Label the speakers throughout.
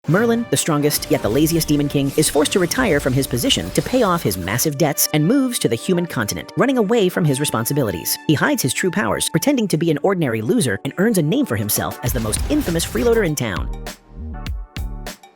Speaker 1: Merlin, the strongest yet the laziest Demon King, is forced to retire from his position to pay off his massive debts and moves to the human continent, running away from his responsibilities. He hides his true powers, pretending to be an ordinary loser, and earns a name for himself as the most infamous freeloader in town.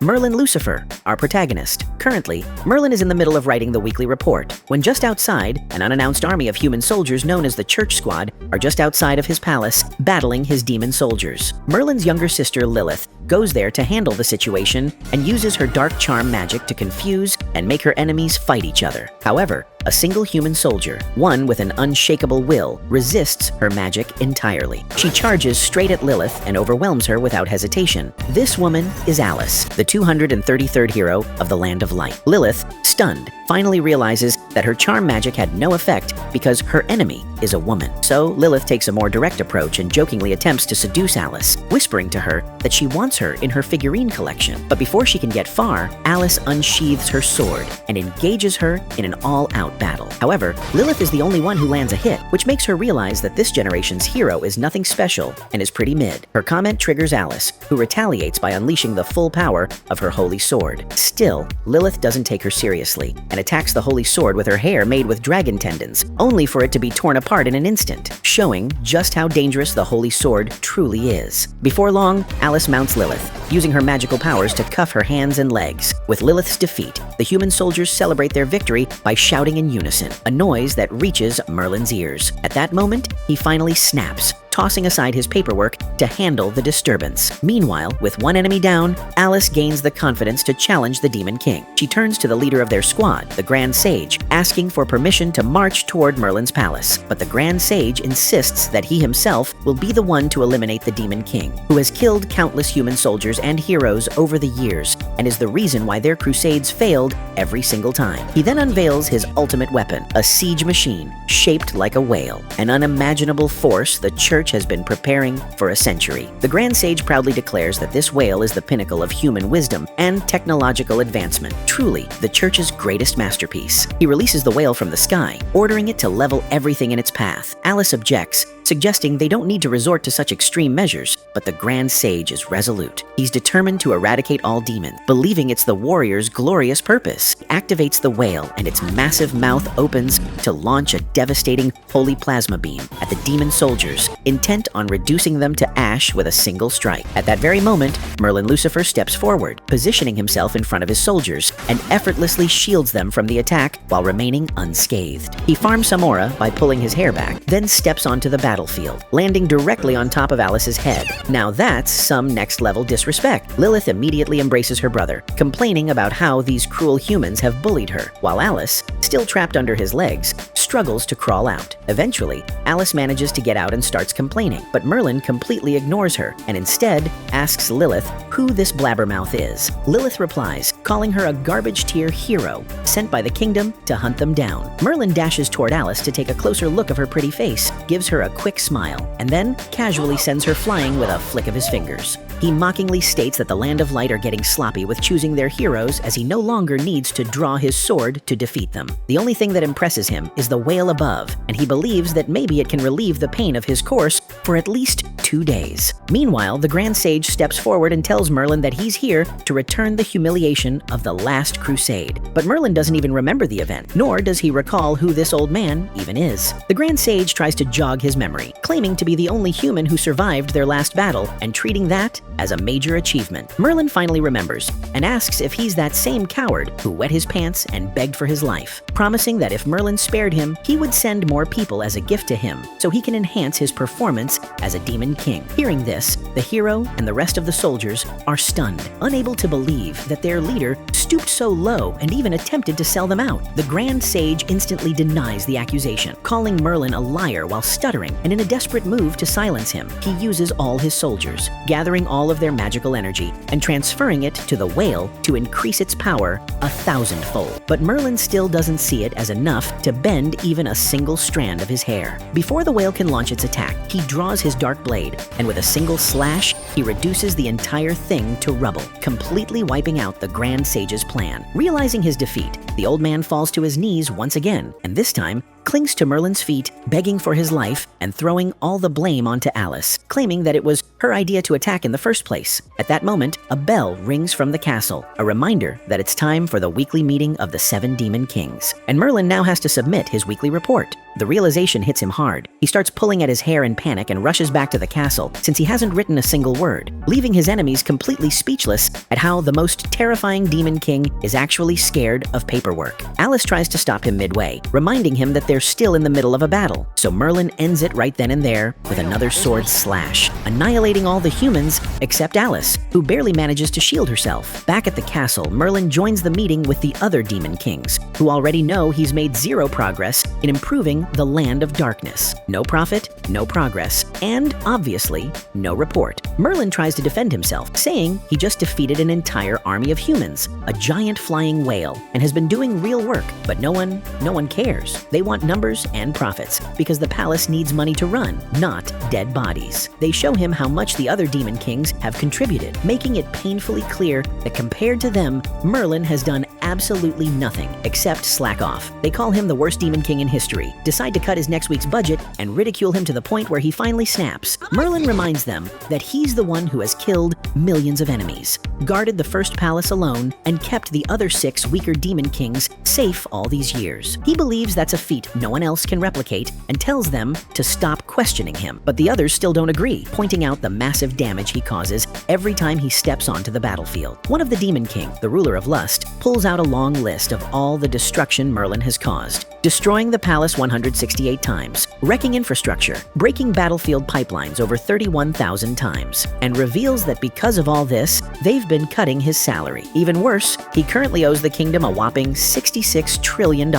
Speaker 1: Merlin Lucifer, our protagonist. Currently, Merlin is in the middle of writing the weekly report, when just outside, an unannounced army of human soldiers known as the Church Squad are just outside of his palace, battling his demon soldiers. Merlin's younger sister Lilith goes there to handle the situation and uses her dark charm magic to confuse and make her enemies fight each other. However, a single human soldier, one with an unshakable will, resists her magic entirely. She charges straight at Lilith and overwhelms her without hesitation. This woman is Alice, the 233rd hero of the Land of Light. Lilith, stunned, finally realizes that her charm magic had no effect because her enemy is a woman. So Lilith takes a more direct approach and jokingly attempts to seduce Alice, whispering to her that she wants her in her figurine collection. But before she can get far, Alice unsheathes her sword and engages her in an all-out battle. However, Lilith is the only one who lands a hit, which makes her realize that this generation's hero is nothing special and is pretty mid. Her comment triggers Alice, who retaliates by unleashing the full power of her holy sword. Still, Lilith doesn't take her seriously and attacks the holy sword with her hair made with dragon tendons, only for it to be torn apart in an instant, showing just how dangerous the holy sword truly is. Before long, Alice mounts Lilith, using her magical powers to cuff her hands and legs. With Lilith's defeat, the human soldiers celebrate their victory by shouting in unison, a noise that reaches Merlin's ears. At that moment, he finally snaps, tossing aside his paperwork to handle the disturbance. Meanwhile, with one enemy down, Alice gains the confidence to challenge the Demon King. She turns to the leader of their squad, the Grand Sage, asking for permission to march toward Merlin's palace. But the Grand Sage insists that he himself will be the one to eliminate the Demon King, who has killed countless human soldiers and heroes over the years, and is the reason why their crusades failed every single time. He then unveils his ultimate weapon, a siege machine shaped like a whale, an unimaginable force the Church has been preparing for a century. The Grand Sage proudly declares that this whale is the pinnacle of human wisdom and technological advancement, truly the Church's greatest masterpiece. He releases the whale from the sky, ordering it to level everything in its path. Alice objects, suggesting they don't need to resort to such extreme measures, but the Grand Sage is resolute. He's determined to eradicate all demons, believing it's the warrior's glorious purpose. He activates the whale, and its massive mouth opens to launch a devastating holy plasma beam at the demon soldiers, intent on reducing them to ash with a single strike. At that very moment, Merlin Lucifer steps forward, positioning himself in front of his soldiers, and effortlessly shields them from the attack while remaining unscathed. He farms some aura by pulling his hair back, then steps onto the battlefield, landing directly on top of Alice's head. Now that's some next-level disrespect. Lilith immediately embraces her brother, complaining about how these cruel humans have bullied her, while Alice, still trapped under his legs, struggles to crawl out. Eventually, Alice manages to get out and starts complaining, but Merlin completely ignores her and instead asks Lilith who this blabbermouth is. Lilith replies, calling her a garbage-tier hero sent by the kingdom to hunt them down. Merlin dashes toward Alice to take a closer look of her pretty face, gives her a quick smile, and then casually sends her flying with a flick of his fingers. He mockingly states that the Land of Light are getting sloppy with choosing their heroes, as he no longer needs to draw his sword to defeat them. The only thing that impresses him is the whale above, and he believes that maybe it can relieve the pain of his course for at least 2 days. Meanwhile, the Grand Sage steps forward and tells Merlin that he's here to return the humiliation of the last crusade. But Merlin doesn't even remember the event, nor does he recall who this old man even is. The Grand Sage tries to jog his memory, claiming to be the only human who survived their last battle and treating that as a major achievement. Merlin finally remembers and asks if he's that same coward who wet his pants and begged for his life, promising that if Merlin spared him, he would send more people as a gift to him so he can enhance his performance as a demon king. Hearing this, the hero and the rest of the soldiers are stunned, unable to believe that their leader stooped so low and even attempted to sell them out. The Grand Sage instantly denies the accusation, calling Merlin a liar while stuttering, and in a desperate move to silence him, he uses all his soldiers, gathering all of their magical energy and transferring it to the whale to increase its power 1,000-fold. But Merlin still doesn't see it as enough to bend even a single strand of his hair. Before the whale can launch its attack, he draws his dark blade, and with a single slash, he reduces the entire thing to rubble, completely wiping out the Grand Sage's plan. Realizing his defeat, the old man falls to his knees once again, and this time, clings to Merlin's feet, begging for his life and throwing all the blame onto Alice, claiming that it was her idea to attack in the first place. At that moment, a bell rings from the castle, a reminder that it's time for the weekly meeting of the 7 Demon Kings. And Merlin now has to submit his weekly report. The realization hits him hard. He starts pulling at his hair in panic and rushes back to the castle since he hasn't written a single word, leaving his enemies completely speechless at how the most terrifying Demon King is actually scared of paperwork. Alice tries to stop him midway, reminding him that they're still in the middle of a battle, so Merlin ends it right then and there with another sword slash, annihilating all the humans except Alice, who barely manages to shield herself. Back at the castle, Merlin joins the meeting with the other Demon Kings, who already know he's made zero progress in improving the land of darkness. No profit, no progress, and obviously, no report. Merlin tries to defend himself, saying he just defeated an entire army of humans, a giant flying whale, and has been doing real work, but no one cares. They want numbers and profits, because the palace needs money to run, not dead bodies. They show him how much the other Demon Kings have contributed, making it painfully clear that compared to them, Merlin has done absolutely nothing except slack off. They call him the worst Demon King in history, decide to cut his next week's budget, and ridicule him to the point where he finally snaps. Merlin reminds them that he's the one who has killed millions of enemies, guarded the first palace alone, and kept the other 6 weaker Demon Kings safe all these years. He believes that's a feat no one else can replicate and tells them to stop questioning him, but the others still don't agree, pointing out the massive damage he causes every time he steps onto the battlefield. One of the Demon King, the ruler of lust, pulls out a long list of all the destruction Merlin has caused, destroying the palace 168 times, wrecking infrastructure, breaking battlefield pipelines over 31,000 times, and reveals that because of all this, they've been cutting his salary. Even worse, he currently owes the kingdom a whopping $66 trillion.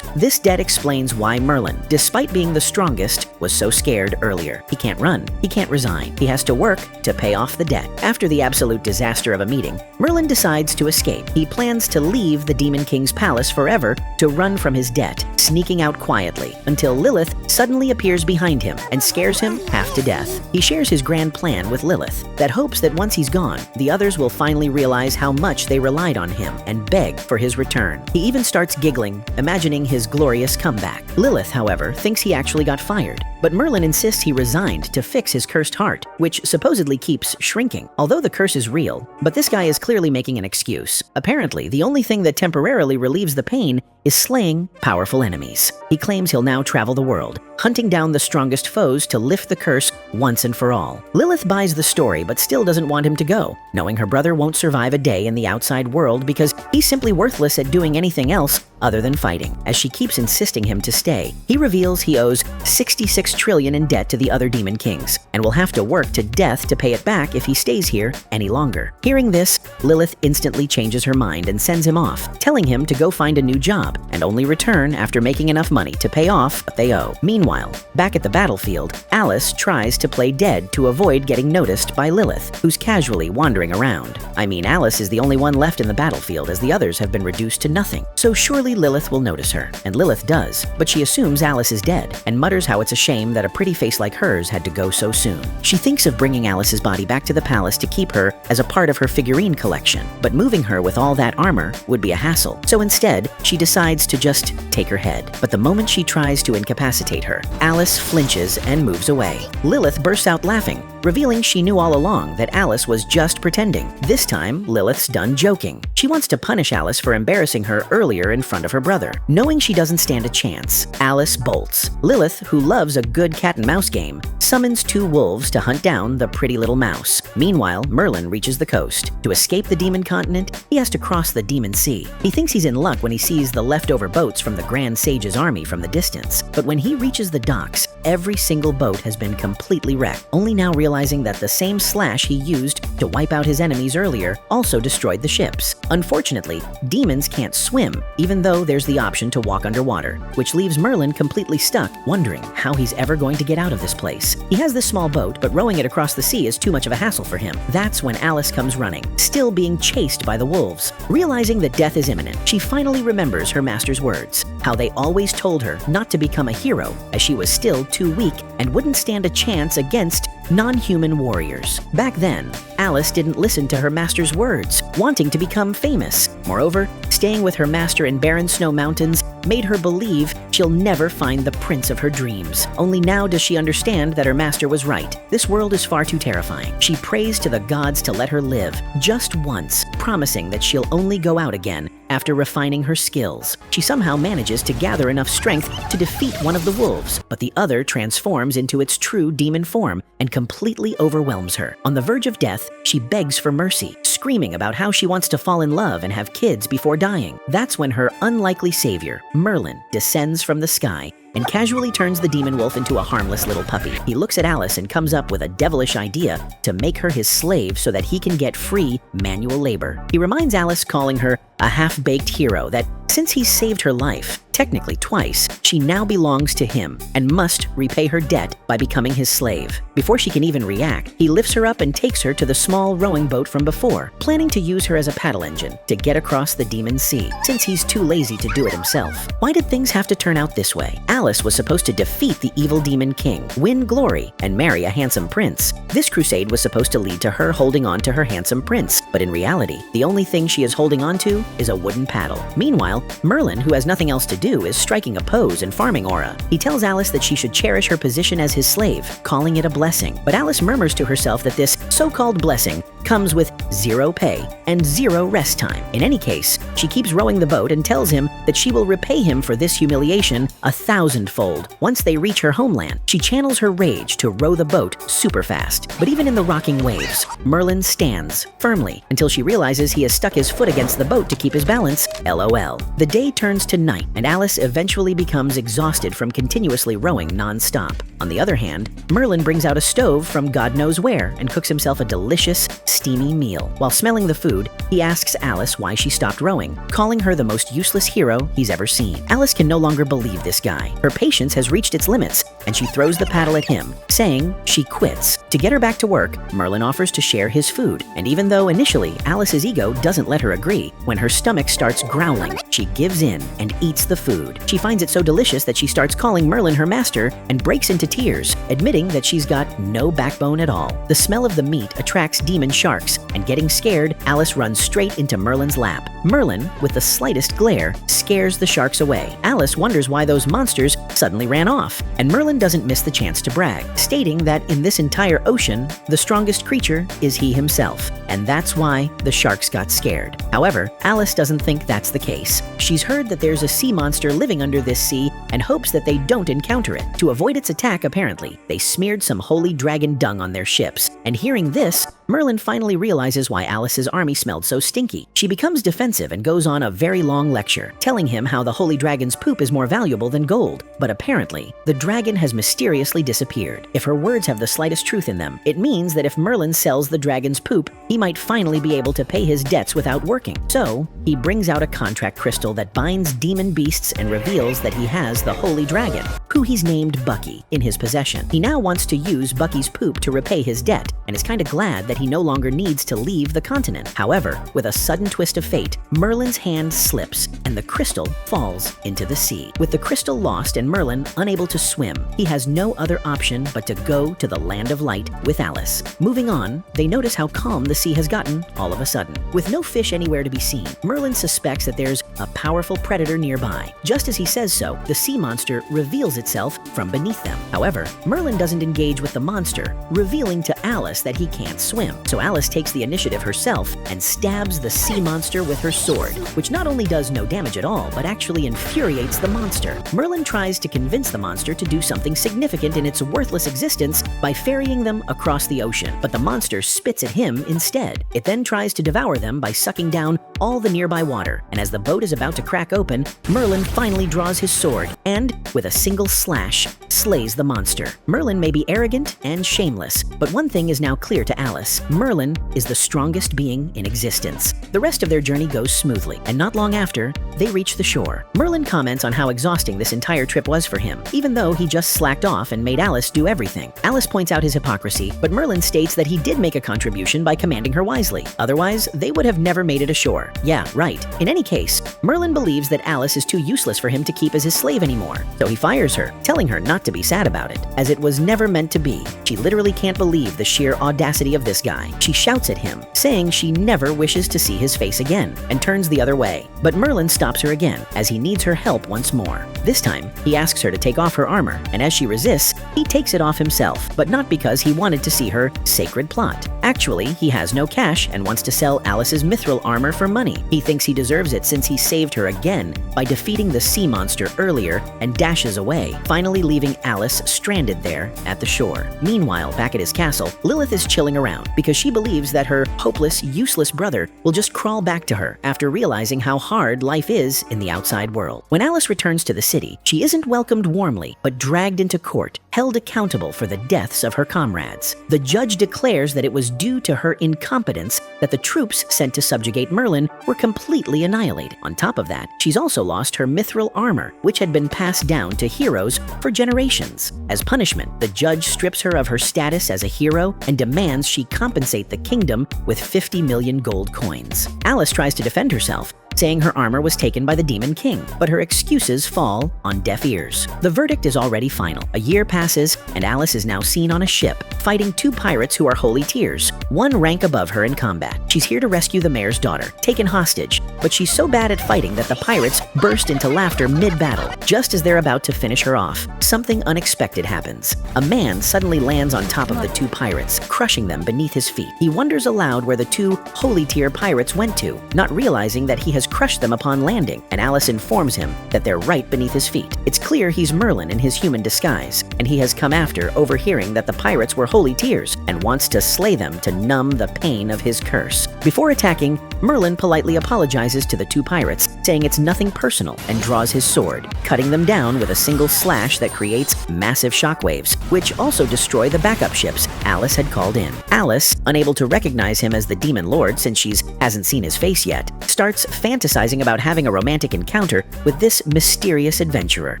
Speaker 1: This debt explains why Merlin, despite being the strongest, was so scared earlier. He can't run, he can't resign, he has to work to pay off the debt. After the absolute disaster of a meeting, Merlin decides to escape. He plans to leave the Demon King's palace forever to run from his debt, sneaking out quietly, until Lilith suddenly appears behind him and scares him half to death. He shares his grand plan with Lilith that hopes that once he's gone, the others will finally realize how much they relied on him and beg for his return. He even starts giggling, imagining his glorious comeback. Lilith, however, thinks he actually got fired, but Merlin insists he resigned to fix his cursed heart, which supposedly keeps shrinking. Although the curse is real, but this guy is clearly making an excuse. Apparently, the only thing that temporarily relieves the pain is slaying powerful enemies. He claims he'll now travel the world, hunting down the strongest foes to lift the curse once and for all. Lilith buys the story but still doesn't want him to go, knowing her brother won't survive a day in the outside world because he's simply worthless at doing anything else other than fighting. As she keeps insisting him to stay, he reveals he owes $66 trillion in debt to the other Demon Kings and will have to work to death to pay it back if he stays here any longer. Hearing this, Lilith instantly changes her mind and sends him off, telling him to go find a new job and only return after making enough money to pay off what they owe. Meanwhile, back at the battlefield, Alice tries to play dead to avoid getting noticed by Lilith, who's casually wandering around. I mean, Alice is the only one left in the battlefield as the others have been reduced to nothing, so surely Lilith will notice her, and Lilith does, but she assumes Alice is dead and mutters how it's a shame that a pretty face like hers had to go so soon. She thinks of bringing Alice's body back to the palace to keep her as a part of her figurine collection, but moving her with all that armor would be a hassle, so instead, she decides to just take her head. But the moment she tries to incapacitate her, Alice flinches and moves away. Lilith bursts out laughing, revealing she knew all along that Alice was just pretending. This time, Lilith's done joking. She wants to punish Alice for embarrassing her earlier in front of her brother. Knowing she doesn't stand a chance, Alice bolts. Lilith, who loves a good cat and mouse game, summons 2 wolves to hunt down the pretty little mouse. Meanwhile, Merlin reaches the coast. To escape the demon continent, he has to cross the Demon Sea. He thinks he's in luck when he sees the leftover boats from the Grand Sage's army from the distance. But when he reaches the docks, every single boat has been completely wrecked, only now realizing that the same slash he used to wipe out his enemies earlier also destroyed the ships. Unfortunately, demons can't swim, even though there's the option to walk underwater, which leaves Merlin completely stuck, wondering how he's ever going to get out of this place. He has this small boat, but rowing it across the sea is too much of a hassle for him. That's when Alice comes running, still being chased by the wolves. Realizing that death is imminent, she finally remembers her master's words, how they always told her not to become a hero, as she was still too weak and wouldn't stand a chance against non-human warriors. Back then, Alice didn't listen to her master's words, wanting to become famous. Moreover, staying with her master in barren snow mountains made her believe she'll never find the prince of her dreams. Only now does she understand that her master was right. This world is far too terrifying. She prays to the gods to let her live, just once, promising that she'll only go out again after refining her skills. She somehow manages to gather enough strength to defeat one of the wolves, but the other transforms into its true demon form and completely overwhelms her. On the verge of death, she begs for mercy, screaming about how she wants to fall in love and have kids before dying. That's when her unlikely savior, Merlin, descends from the sky and casually turns the demon wolf into a harmless little puppy. He looks at Alice and comes up with a devilish idea to make her his slave so that he can get free manual labor. He reminds Alice, calling her a half-baked hero, that since he saved her life, technically twice, she now belongs to him and must repay her debt by becoming his slave. Before she can even react, he lifts her up and takes her to the small rowing boat from before, planning to use her as a paddle engine to get across the demon sea, since he's too lazy to do it himself. Why did things have to turn out this way? Alice was supposed to defeat the evil demon king, win glory, and marry a handsome prince. This crusade was supposed to lead to her holding on to her handsome prince, but in reality, the only thing she is holding on to is a wooden paddle. Meanwhile, Merlin, who has nothing else to do, is striking a pose and farming aura. He tells Alice that she should cherish her position as his slave, calling it a blessing. But Alice murmurs to herself that this so-called blessing comes with 0 pay and 0 rest time. In any case, she keeps rowing the boat and tells him that she will repay him for this humiliation 1,000-fold. Once they reach her homeland, she channels her rage to row the boat super fast. But even in the rocking waves, Merlin stands firmly until she realizes he has stuck his foot against the boat to keep his balance. LOL. The day turns to night, and Alice eventually becomes exhausted from continuously rowing non-stop. On the other hand, Merlin brings out a stove from God knows where and cooks himself a delicious, steamy meal. While smelling the food, he asks Alice why she stopped rowing, calling her the most useless hero he's ever seen. Alice can no longer believe this guy. Her patience has reached its limits, and she throws the paddle at him, saying she quits. To get her back to work, Merlin offers to share his food, and even though initially Alice's ego doesn't let her agree, when her stomach starts growling, she gives in and eats the food. She finds it so delicious that she starts calling Merlin her master and breaks into tears, admitting that she's got no backbone at all. The smell of the meat attracts demon sharks, and getting scared, Alice runs straight into Merlin's lap. Merlin, with the slightest glare, scares the sharks away. Alice wonders why those monsters suddenly ran off, and Merlin doesn't miss the chance to brag, stating that in this entire ocean, the strongest creature is he himself, and that's why the sharks got scared. However, Alice doesn't think that's the case. She's heard that there's a sea monster living under this sea and hopes that they don't encounter it. To avoid its attack, apparently, they smeared some holy dragon dung on their ships, and hearing this, Merlin finally realizes why Alice's army smelled so stinky. She becomes defensive and goes on a very long lecture, telling him how the holy dragon's poop is more valuable than gold. But apparently, the dragon has mysteriously disappeared. If her words have the slightest truth in them, it means that if Merlin sells the dragon's poop, he might finally be able to pay his debts without working. So, he brings out a contract crystal that binds demon beasts and reveals that he has the holy dragon, who he's named Bucky, in his possession. He now wants to use Bucky's poop to repay his debt, and is kinda glad that he no longer needs to leave the continent. However, with a sudden twist of fate, Merlin's hand slips, and the crystal falls into the sea. With the crystal lost and Merlin unable to swim, he has no other option but to go to the land of light with Alice. Moving on, they notice how calm the sea has gotten all of a sudden. With no fish anywhere to be seen, Merlin suspects that there's a powerful predator nearby. Just as he says so, the sea monster reveals itself from beneath them. However, Merlin doesn't engage with the monster, revealing to Alice that he can't swim. So Alice takes the initiative herself and stabs the sea monster with her sword, which not only does no damage at all, but actually infuriates the monster. Merlin tries to convince the monster to do something significant in its worthless existence by ferrying them across the ocean, but the monster spits at him instead. It then tries to devour them by sucking down all the nearby water, and as the boat is about to crack open, Merlin finally draws his sword and, with a single slash, slays the monster. Merlin may be arrogant and shameless, but one thing is now clear to Alice. Merlin Merlin is the strongest being in existence. The rest of their journey goes smoothly, and not long after, they reach the shore. Merlin comments on how exhausting this entire trip was for him, even though he just slacked off and made Alice do everything. Alice points out his hypocrisy, but Merlin states that he did make a contribution by commanding her wisely. Otherwise, they would have never made it ashore. Yeah, right. In any case, Merlin believes that Alice is too useless for him to keep as his slave anymore, so he fires her, telling her not to be sad about it, as it was never meant to be. She literally can't believe the sheer audacity of this guy. She shouts at him, saying she never wishes to see his face again, and turns the other way. But Merlin stops her again, as he needs her help once more. This time, he asks her to take off her armor, and as she resists, he takes it off himself, but not because he wanted to see her sacred plot. Actually, he has no cash and wants to sell Alice's mithril armor for money. He thinks he deserves it since he saved her again by defeating the sea monster earlier and dashes away, finally leaving Alice stranded there at the shore. Meanwhile, back at his castle, Lilith is chilling around because she believes that her hopeless, useless brother will just crawl back to her after realizing how hard life is in the outside world. When Alice returns to the city, she isn't welcomed warmly, but dragged into court, held accountable for the deaths of her comrades. The judge declares that it was due to her incompetence that the troops sent to subjugate Merlin were completely annihilated. On top of that, she's also lost her mithril armor, which had been passed down to heroes for generations. As punishment, the judge strips her of her status as a hero and demands she compensate the kingdom with 50 million gold coins. Alice tries to defend herself, saying her armor was taken by the Demon King, but her excuses fall on deaf ears. The verdict is already final. A year passes, and Alice is now seen on a ship, fighting two pirates who are holy tiers, one rank above her in combat. She's here to rescue the mayor's daughter, taken hostage, but she's so bad at fighting that the pirates burst into laughter mid-battle. Just as they're about to finish her off, something unexpected happens. A man suddenly lands on top of the two pirates, crushing them beneath his feet. He wonders aloud where the two holy tier pirates went to, not realizing that he has crushed them upon landing, and Alice informs him that they're right beneath his feet. It's clear he's Merlin in his human disguise, and he has come after overhearing that the pirates were holy tiers and wants to slay them to numb the pain of his curse. Before attacking, Merlin politely apologizes to the two pirates, saying it's nothing personal, and draws his sword, cutting them down with a single slash that creates massive shockwaves, which also destroy the backup ships Alice had called in. Alice, unable to recognize him as the Demon Lord since she hasn't seen his face yet, starts fantasizing about having a romantic encounter with this mysterious adventurer.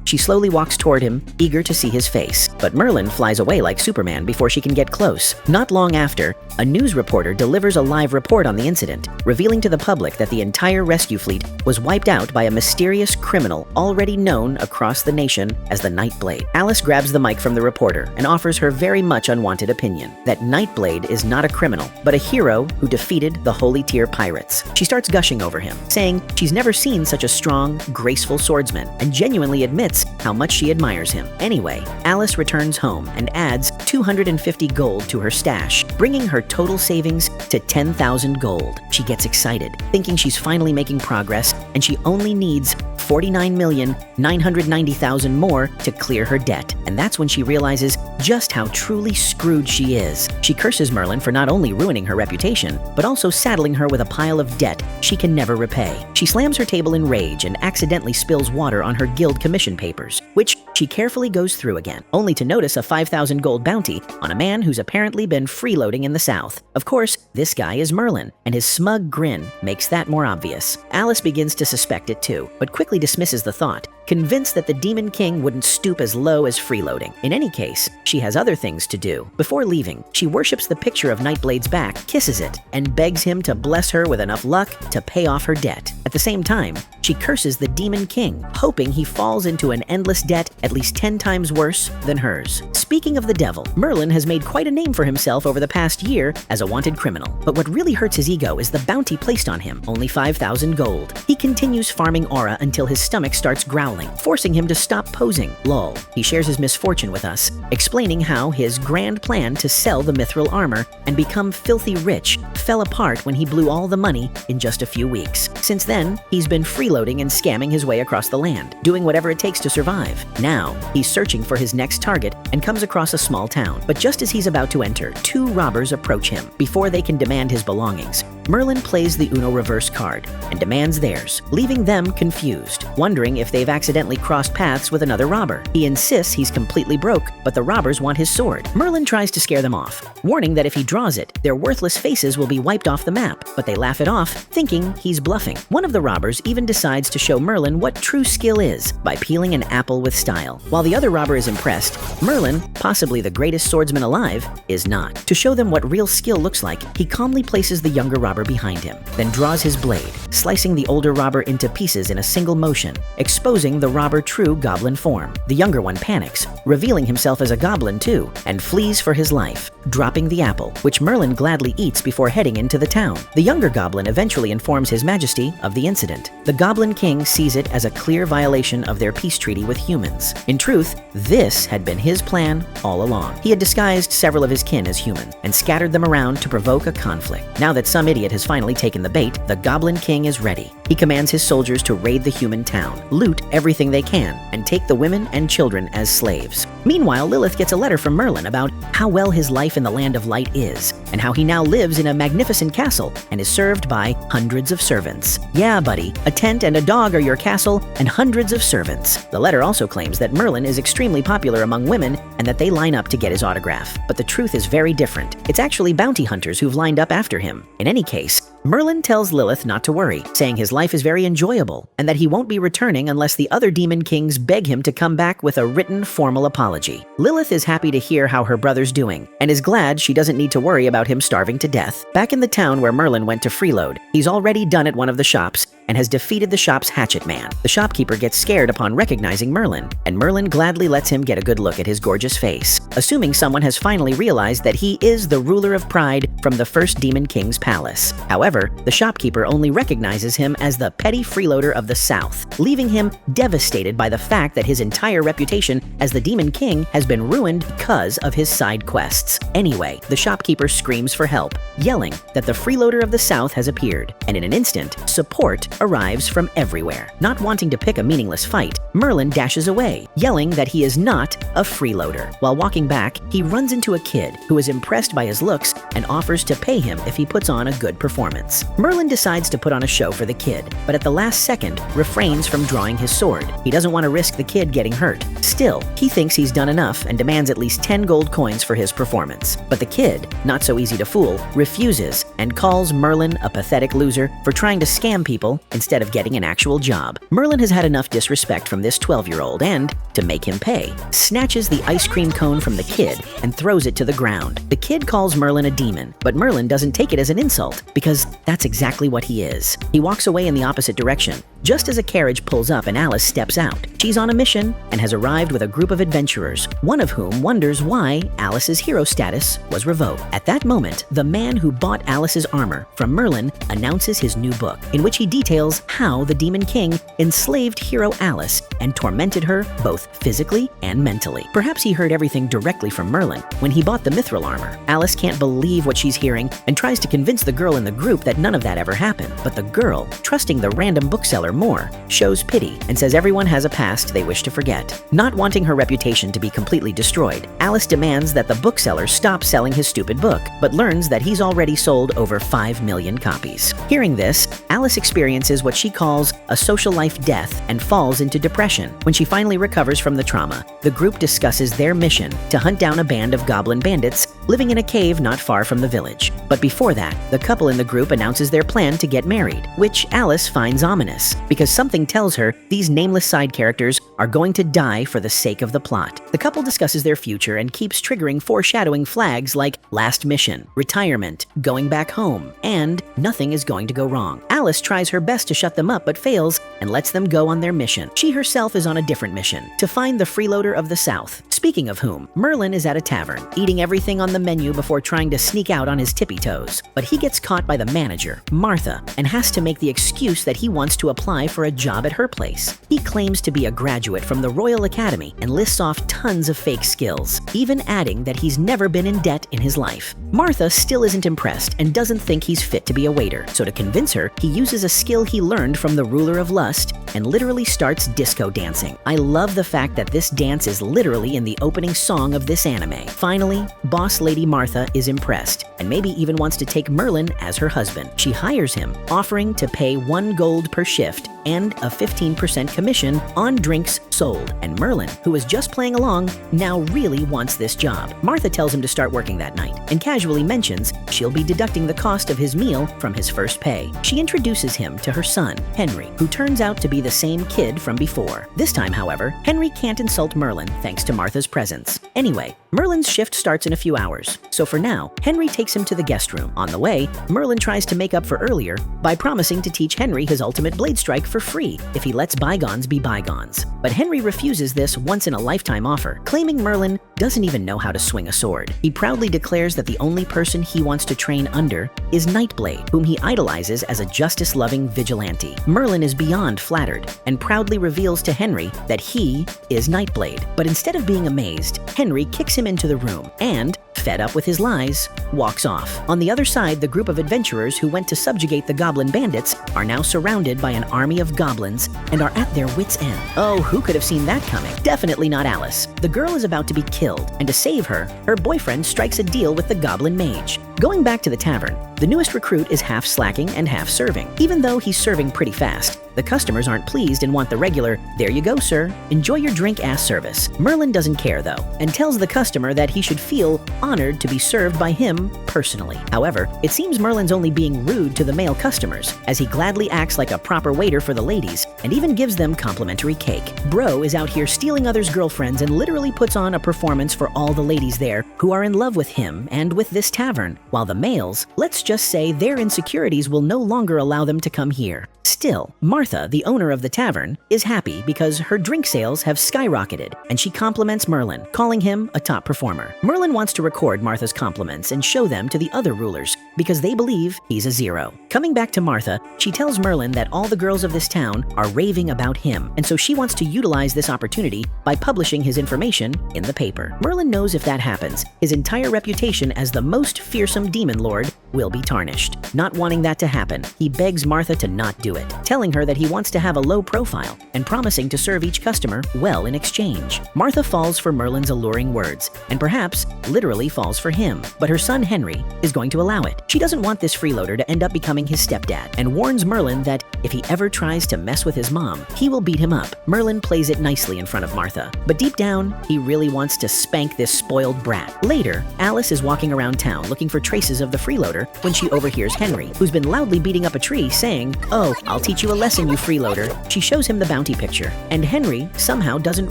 Speaker 1: She slowly walks toward him, eager to see his face, but Merlin flies away like Superman before she can get close. Not long after, a news reporter delivers a live report on the incident, revealing to the public that the entire rescue fleet was wiped out by a mysterious criminal already known across the nation as the Nightblade. Alice grabs the mic from the reporter and offers her very much unwanted opinion, that Nightblade is not a criminal, but a hero who defeated the holy tier pirates. She starts gushing over him, saying she's never seen such a strong, graceful swordsman, and genuinely admits how much she admires him. Anyway, Alice returns home and adds 250 gold to her stash, bringing her total savings to 10,000 gold. She gets excited, thinking she's finally making progress, and she only needs 49,990,000 more to clear her debt. And that's when she realizes just how truly screwed she is. She curses Merlin for not only ruining her reputation, but also saddling her with a pile of debt she can never repay. She slams her table in rage and accidentally spills water on her guild commission papers, which she carefully goes through again, only to notice a 5,000 gold bounty on a man who's apparently been freeloading in the south. Of course, this guy is Merlin, and his smug grin makes that more obvious. Alice begins to suspect it too, but quickly dismisses the thought, convinced that the Demon King wouldn't stoop as low as freeloading. In any case, she has other things to do. Before leaving, she worships the picture of Nightblade's back, kisses it, and begs him to bless her with enough luck to pay off her debt. At the same time, she curses the Demon King, hoping he falls into an endless debt at least 10 times worse than hers. Speaking of the devil, Merlin has made quite a name for himself over the past year as a wanted criminal. But what really hurts his ego is the bounty placed on him, only 5,000 gold. He continues farming aura until his stomach starts growling, forcing him to stop posing. Lol. He shares his misfortune with us, explaining how his grand plan to sell the mithril armor and become filthy rich fell apart when he blew all the money in just a few weeks. Since then, he's been freeloading and scamming his way across the land, doing whatever it takes to survive. Now, he's searching for his next target and comes across a small town. But just as he's about to enter, two robbers approach him. Before they can demand his belongings, Merlin plays the Uno reverse card and demands theirs, leaving them confused, wondering if they've accidentally crossed paths with another robber. He insists he's completely broke, but the robbers want his sword. Merlin tries to scare them off, warning that if he draws it, their worthless faces will be wiped off the map, but they laugh it off, thinking he's bluffing. One of the robbers even decides to show Merlin what true skill is by peeling an apple with style. While the other robber is impressed, Merlin, possibly the greatest swordsman alive, is not. To show them what real skill looks like, he calmly places the younger robber behind him, then draws his blade, slicing the older robber into pieces in a single motion, exposing the robber true goblin form. The younger one panics, revealing himself as a goblin too, and flees for his life, dropping the apple, which Merlin gladly eats before heading into the town. The younger goblin eventually informs His Majesty of the incident. The Goblin King sees it as a clear violation of their peace treaty with humans. In truth, this had been his plan all along. He had disguised several of his kin as human and scattered them around to provoke a conflict. Now that some idiot has finally taken the bait, the Goblin King is ready. He commands his soldiers to raid the human town, loot everything they can, and take the women and children as slaves. Meanwhile, Lilith gets a letter from Merlin about how well his life in the Land of Light is, and how he now lives in a magnificent castle and is served by hundreds of servants. Yeah, buddy, a tent and a dog are your castle, and hundreds of servants. The letter also claims that Merlin is extremely popular among women and that they line up to get his autograph. But the truth is very different. It's actually bounty hunters who've lined up after him. In any case, Merlin tells Lilith not to worry, saying his life is very enjoyable and that he won't be returning unless the other demon kings beg him to come back with a written formal apology. Lilith is happy to hear how her brother's doing and is glad she doesn't need to worry about him starving to death. Back in the town where Merlin went to freeload, he's already done at one of the shops and has defeated the shop's hatchet man. The shopkeeper gets scared upon recognizing Merlin, and Merlin gladly lets him get a good look at his gorgeous face, assuming someone has finally realized that he is the ruler of pride from the first Demon King's palace. However, the shopkeeper only recognizes him as the petty freeloader of the South, leaving him devastated by the fact that his entire reputation as the Demon King has been ruined because of his side quests. Anyway, the shopkeeper screams for help, yelling that the freeloader of the South has appeared, and in an instant, support arrives from everywhere. Not wanting to pick a meaningless fight, Merlin dashes away, yelling that he is not a freeloader. While walking back, he runs into a kid who is impressed by his looks and offers to pay him if he puts on a good performance. Merlin decides to put on a show for the kid, but at the last second refrains from drawing his sword. He doesn't want to risk the kid getting hurt. Still, he thinks he's done enough and demands at least 10 gold coins for his performance. But the kid, not so easy to fool, refuses and calls Merlin a pathetic loser for trying to scam people instead of getting an actual job. Merlin has had enough disrespect from this 12-year-old and, to make him pay, snatches the ice cream cone from the kid and throws it to the ground. The kid calls Merlin a demon, but Merlin doesn't take it as an insult because that's exactly what he is. He walks away in the opposite direction, just as a carriage pulls up and Alice steps out. She's on a mission and has arrived with a group of adventurers, one of whom wonders why Alice's hero status was revoked. At that moment, the man who bought Alice's armor from Merlin announces his new book, in which he details how the Demon King enslaved hero Alice and tormented her both physically and mentally. Perhaps he heard everything directly from Merlin when he bought the mithril armor. Alice can't believe what she's hearing and tries to convince the girl in the group that none of that ever happened. But the girl, trusting the random bookseller more, shows pity and says everyone has a past they wish to forget. Not wanting her reputation to be completely destroyed, Alice demands that the bookseller stop selling his stupid book, but learns that he's already sold over 5 million copies. Hearing this, Alice experiences what she calls a social life death and falls into depression. When she finally recovers from the trauma, the group discusses their mission to hunt down a band of goblin bandits living in a cave not far from the village. But before that, the couple in the group announces their plan to get married, which Alice finds ominous, because something tells her these nameless side characters are going to die for the sake of the plot. The couple discusses their future and keeps triggering foreshadowing flags like last mission, retirement, going back home, and nothing is going to go wrong. Alice tries her best to shut them up but fails and lets them go on their mission. She herself is on a different mission, to find the freeloader of the South. Speaking of whom, Merlin is at a tavern, eating everything on the menu before trying to sneak out on his tippy toes. But he gets caught by the manager, Martha, and has to make the excuse that he wants to apply for a job at her place. He claims to be a graduate from the Royal Academy and lists off tons of fake skills, even adding that he's never been in debt in his life. Martha still isn't impressed and doesn't think he's fit to be a waiter, so to convince her, he uses a skill he learned from the ruler of lust and literally starts disco dancing. I love the fact that this dance is literally in the opening song of this anime. Finally, boss Lady Martha is impressed and maybe even wants to take Merlin as her husband. She hires him, offering to pay 1 gold per shift and a 15% commission on drinks sold. And Merlin, who was just playing along, now really wants this job. Martha tells him to start working that night and casually mentions she'll be deducting the cost of his meal from his first pay. She introduces him to her son, Henry, who turns out to be the same kid from before. This time, however, Henry can't insult Merlin thanks to Martha's presence. Anyway, Merlin's shift starts in a few hours, so for now, Henry takes him to the guest room. On the way, Merlin tries to make up for earlier by promising to teach Henry his ultimate blade strike for free if he lets bygones be bygones. But Henry refuses this once-in-a-lifetime offer, claiming Merlin doesn't even know how to swing a sword. He proudly declares that the only person he wants to train under is Nightblade, whom he idolizes as a justice-loving vigilante. Merlin is beyond flattered and proudly reveals to Henry that he is Nightblade. But instead of being amazed, Henry kicks him into the room and, fed up with his lies, walks off. On the other side, the group of adventurers who went to subjugate the goblin bandits are now surrounded by an army of goblins and are at their wits' end. Oh, who could have seen that coming? Definitely not Alice. The girl is about to be killed, and to save her, her boyfriend strikes a deal with the goblin mage. Going back to the tavern, the newest recruit is half slacking and half serving. Even though he's serving pretty fast, the customers aren't pleased and want the regular, "There you go, sir. Enjoy your drink"-ass service. Merlin doesn't care, though, and tells the customer that he should feel honored to be served by him personally. However, it seems Merlin's only being rude to the male customers, as he gladly acts like a proper waiter for the ladies and even gives them complimentary cake. Bro is out here stealing others' girlfriends and literally puts on a performance for all the ladies there who are in love with him and with this tavern, while the males, let's just say their insecurities will no longer allow them to come here. Still, Martha, the owner of the tavern, is happy because her drink sales have skyrocketed, and she compliments Merlin, calling him a top performer. Merlin wants to record Martha's compliments and show them to the other rulers because they believe he's a 0. Coming back to Martha, she tells Merlin that all the girls of this town are raving about him, and so she wants to utilize this opportunity by publishing his information in the paper. Merlin knows if that happens, his entire reputation as the most fearsome demon lord will be tarnished. Not wanting that to happen, he begs Martha to not do it, telling her that he wants to have a low profile and promising to serve each customer well in exchange. Martha falls for Merlin's alluring words and perhaps literally falls for him, but her son Henry is going to allow it. She doesn't want this freeloader to end up becoming his stepdad and warns Merlin that if he ever tries to mess with his mom, he will beat him up. Merlin plays it nicely in front of Martha, but deep down, he really wants to spank this spoiled brat. Later, Alice is walking around town looking for traces of the freeloader when she overhears Henry, who's been loudly beating up a tree, saying, "Oh, I'll teach you a lesson, you freeloader." She shows him the bounty picture, and Henry somehow doesn't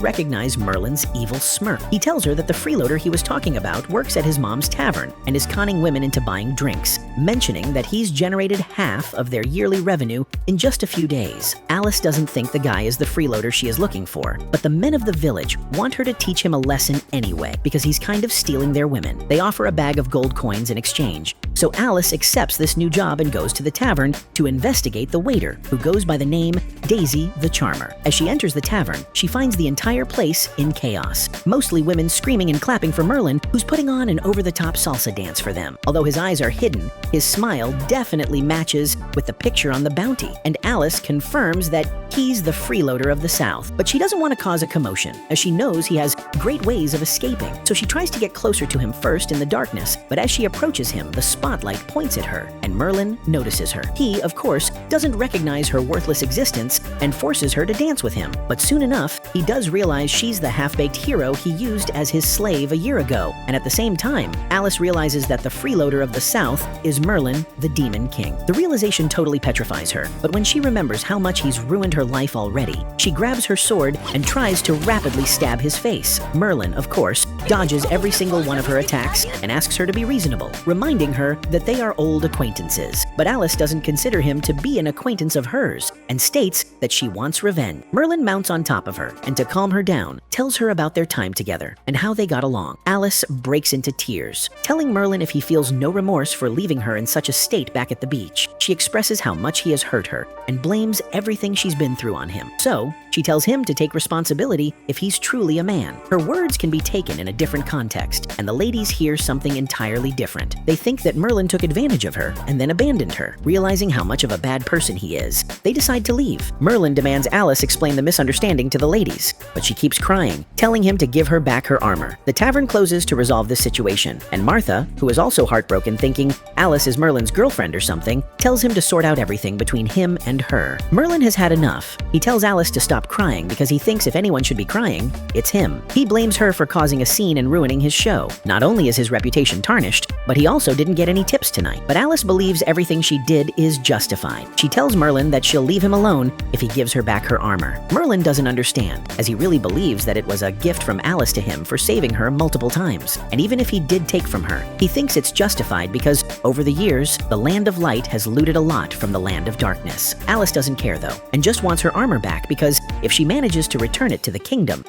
Speaker 1: recognize Merlin's evil smirk. He tells her that the freeloader he was talking about works at his mom's tavern and is conning women into buying drinks, mentioning that he's generated half of their yearly revenue in just a few days. Alice doesn't think the guy is the freeloader she is looking for, but the men of the village want her to teach him a lesson anyway because he's kind of stealing their women. They offer a bag of gold coins in exchange, so Alice accepts this new job and goes to the tavern to investigate the waiter, who goes by the name Daisy the Charmer. As she enters the tavern, she finds the entire place in chaos, mostly women screaming and clapping for Merlin, who's putting on an over-the-top salsa dance for them. Although his eyes are hidden, his smile definitely matches with the picture on the bounty, and Alice confirms that he's the freeloader of the South. But she doesn't want to cause a commotion, as she knows he has great ways of escaping, so she tries to get closer to him first in the darkness, but as she approaches him, the spotlight points at her, and Merlin notices her. He, of course, doesn't recognize her worthless existence and forces her to dance with him. But soon enough, he does realize she's the half-baked hero he used as his slave a year ago. And at the same time, Alice realizes that the freeloader of the South is Merlin, the Demon King. The realization totally petrifies her, but when she remembers how much he's ruined her life already, she grabs her sword and tries to rapidly stab his face. Merlin, of course, dodges every single one of her attacks and asks her to be reasonable, reminding her that they are old acquaintances. But Alice doesn't consider him to be an acquaintance of hers and states that she wants revenge. Merlin mounts on top of her and, to calm her down, tells her about their time together and how they got along. Alice breaks into tears, telling Merlin if he feels no remorse for leaving her in such a state back at the beach. She expresses how much he has hurt her and blames everything she's been through on him. So, she tells him to take responsibility if he's truly a man. Her words can be taken in a different context, and the ladies hear something entirely different. They think that Merlin took advantage of her and then abandoned her. Realizing how much of a bad person he is, they decide to leave. Merlin demands Alice explain the misunderstanding to the ladies, but she keeps crying, telling him to give her back her armor. The tavern closes to resolve this situation, and Martha, who is also heartbroken thinking Alice is Merlin's girlfriend or something, tells him to sort out everything between him and her. Merlin has had enough. He tells Alice to stop crying because he thinks if anyone should be crying, it's him. He blames her for causing a scene and ruining his show. Not only is his reputation tarnished, but he also didn't get any tips tonight. But Alice believes everything she did is justified. She tells Merlin that she'll leave him alone if he gives her back her armor. Merlin doesn't understand, as he really believes that it was a gift from Alice to him for saving her multiple times. And even if he did take from her, he thinks it's justified because, over the years, the Land of Light has looted a lot from the Land of Darkness. Alice doesn't care though, and just wants her armor back because if she manages to return it to the kingdom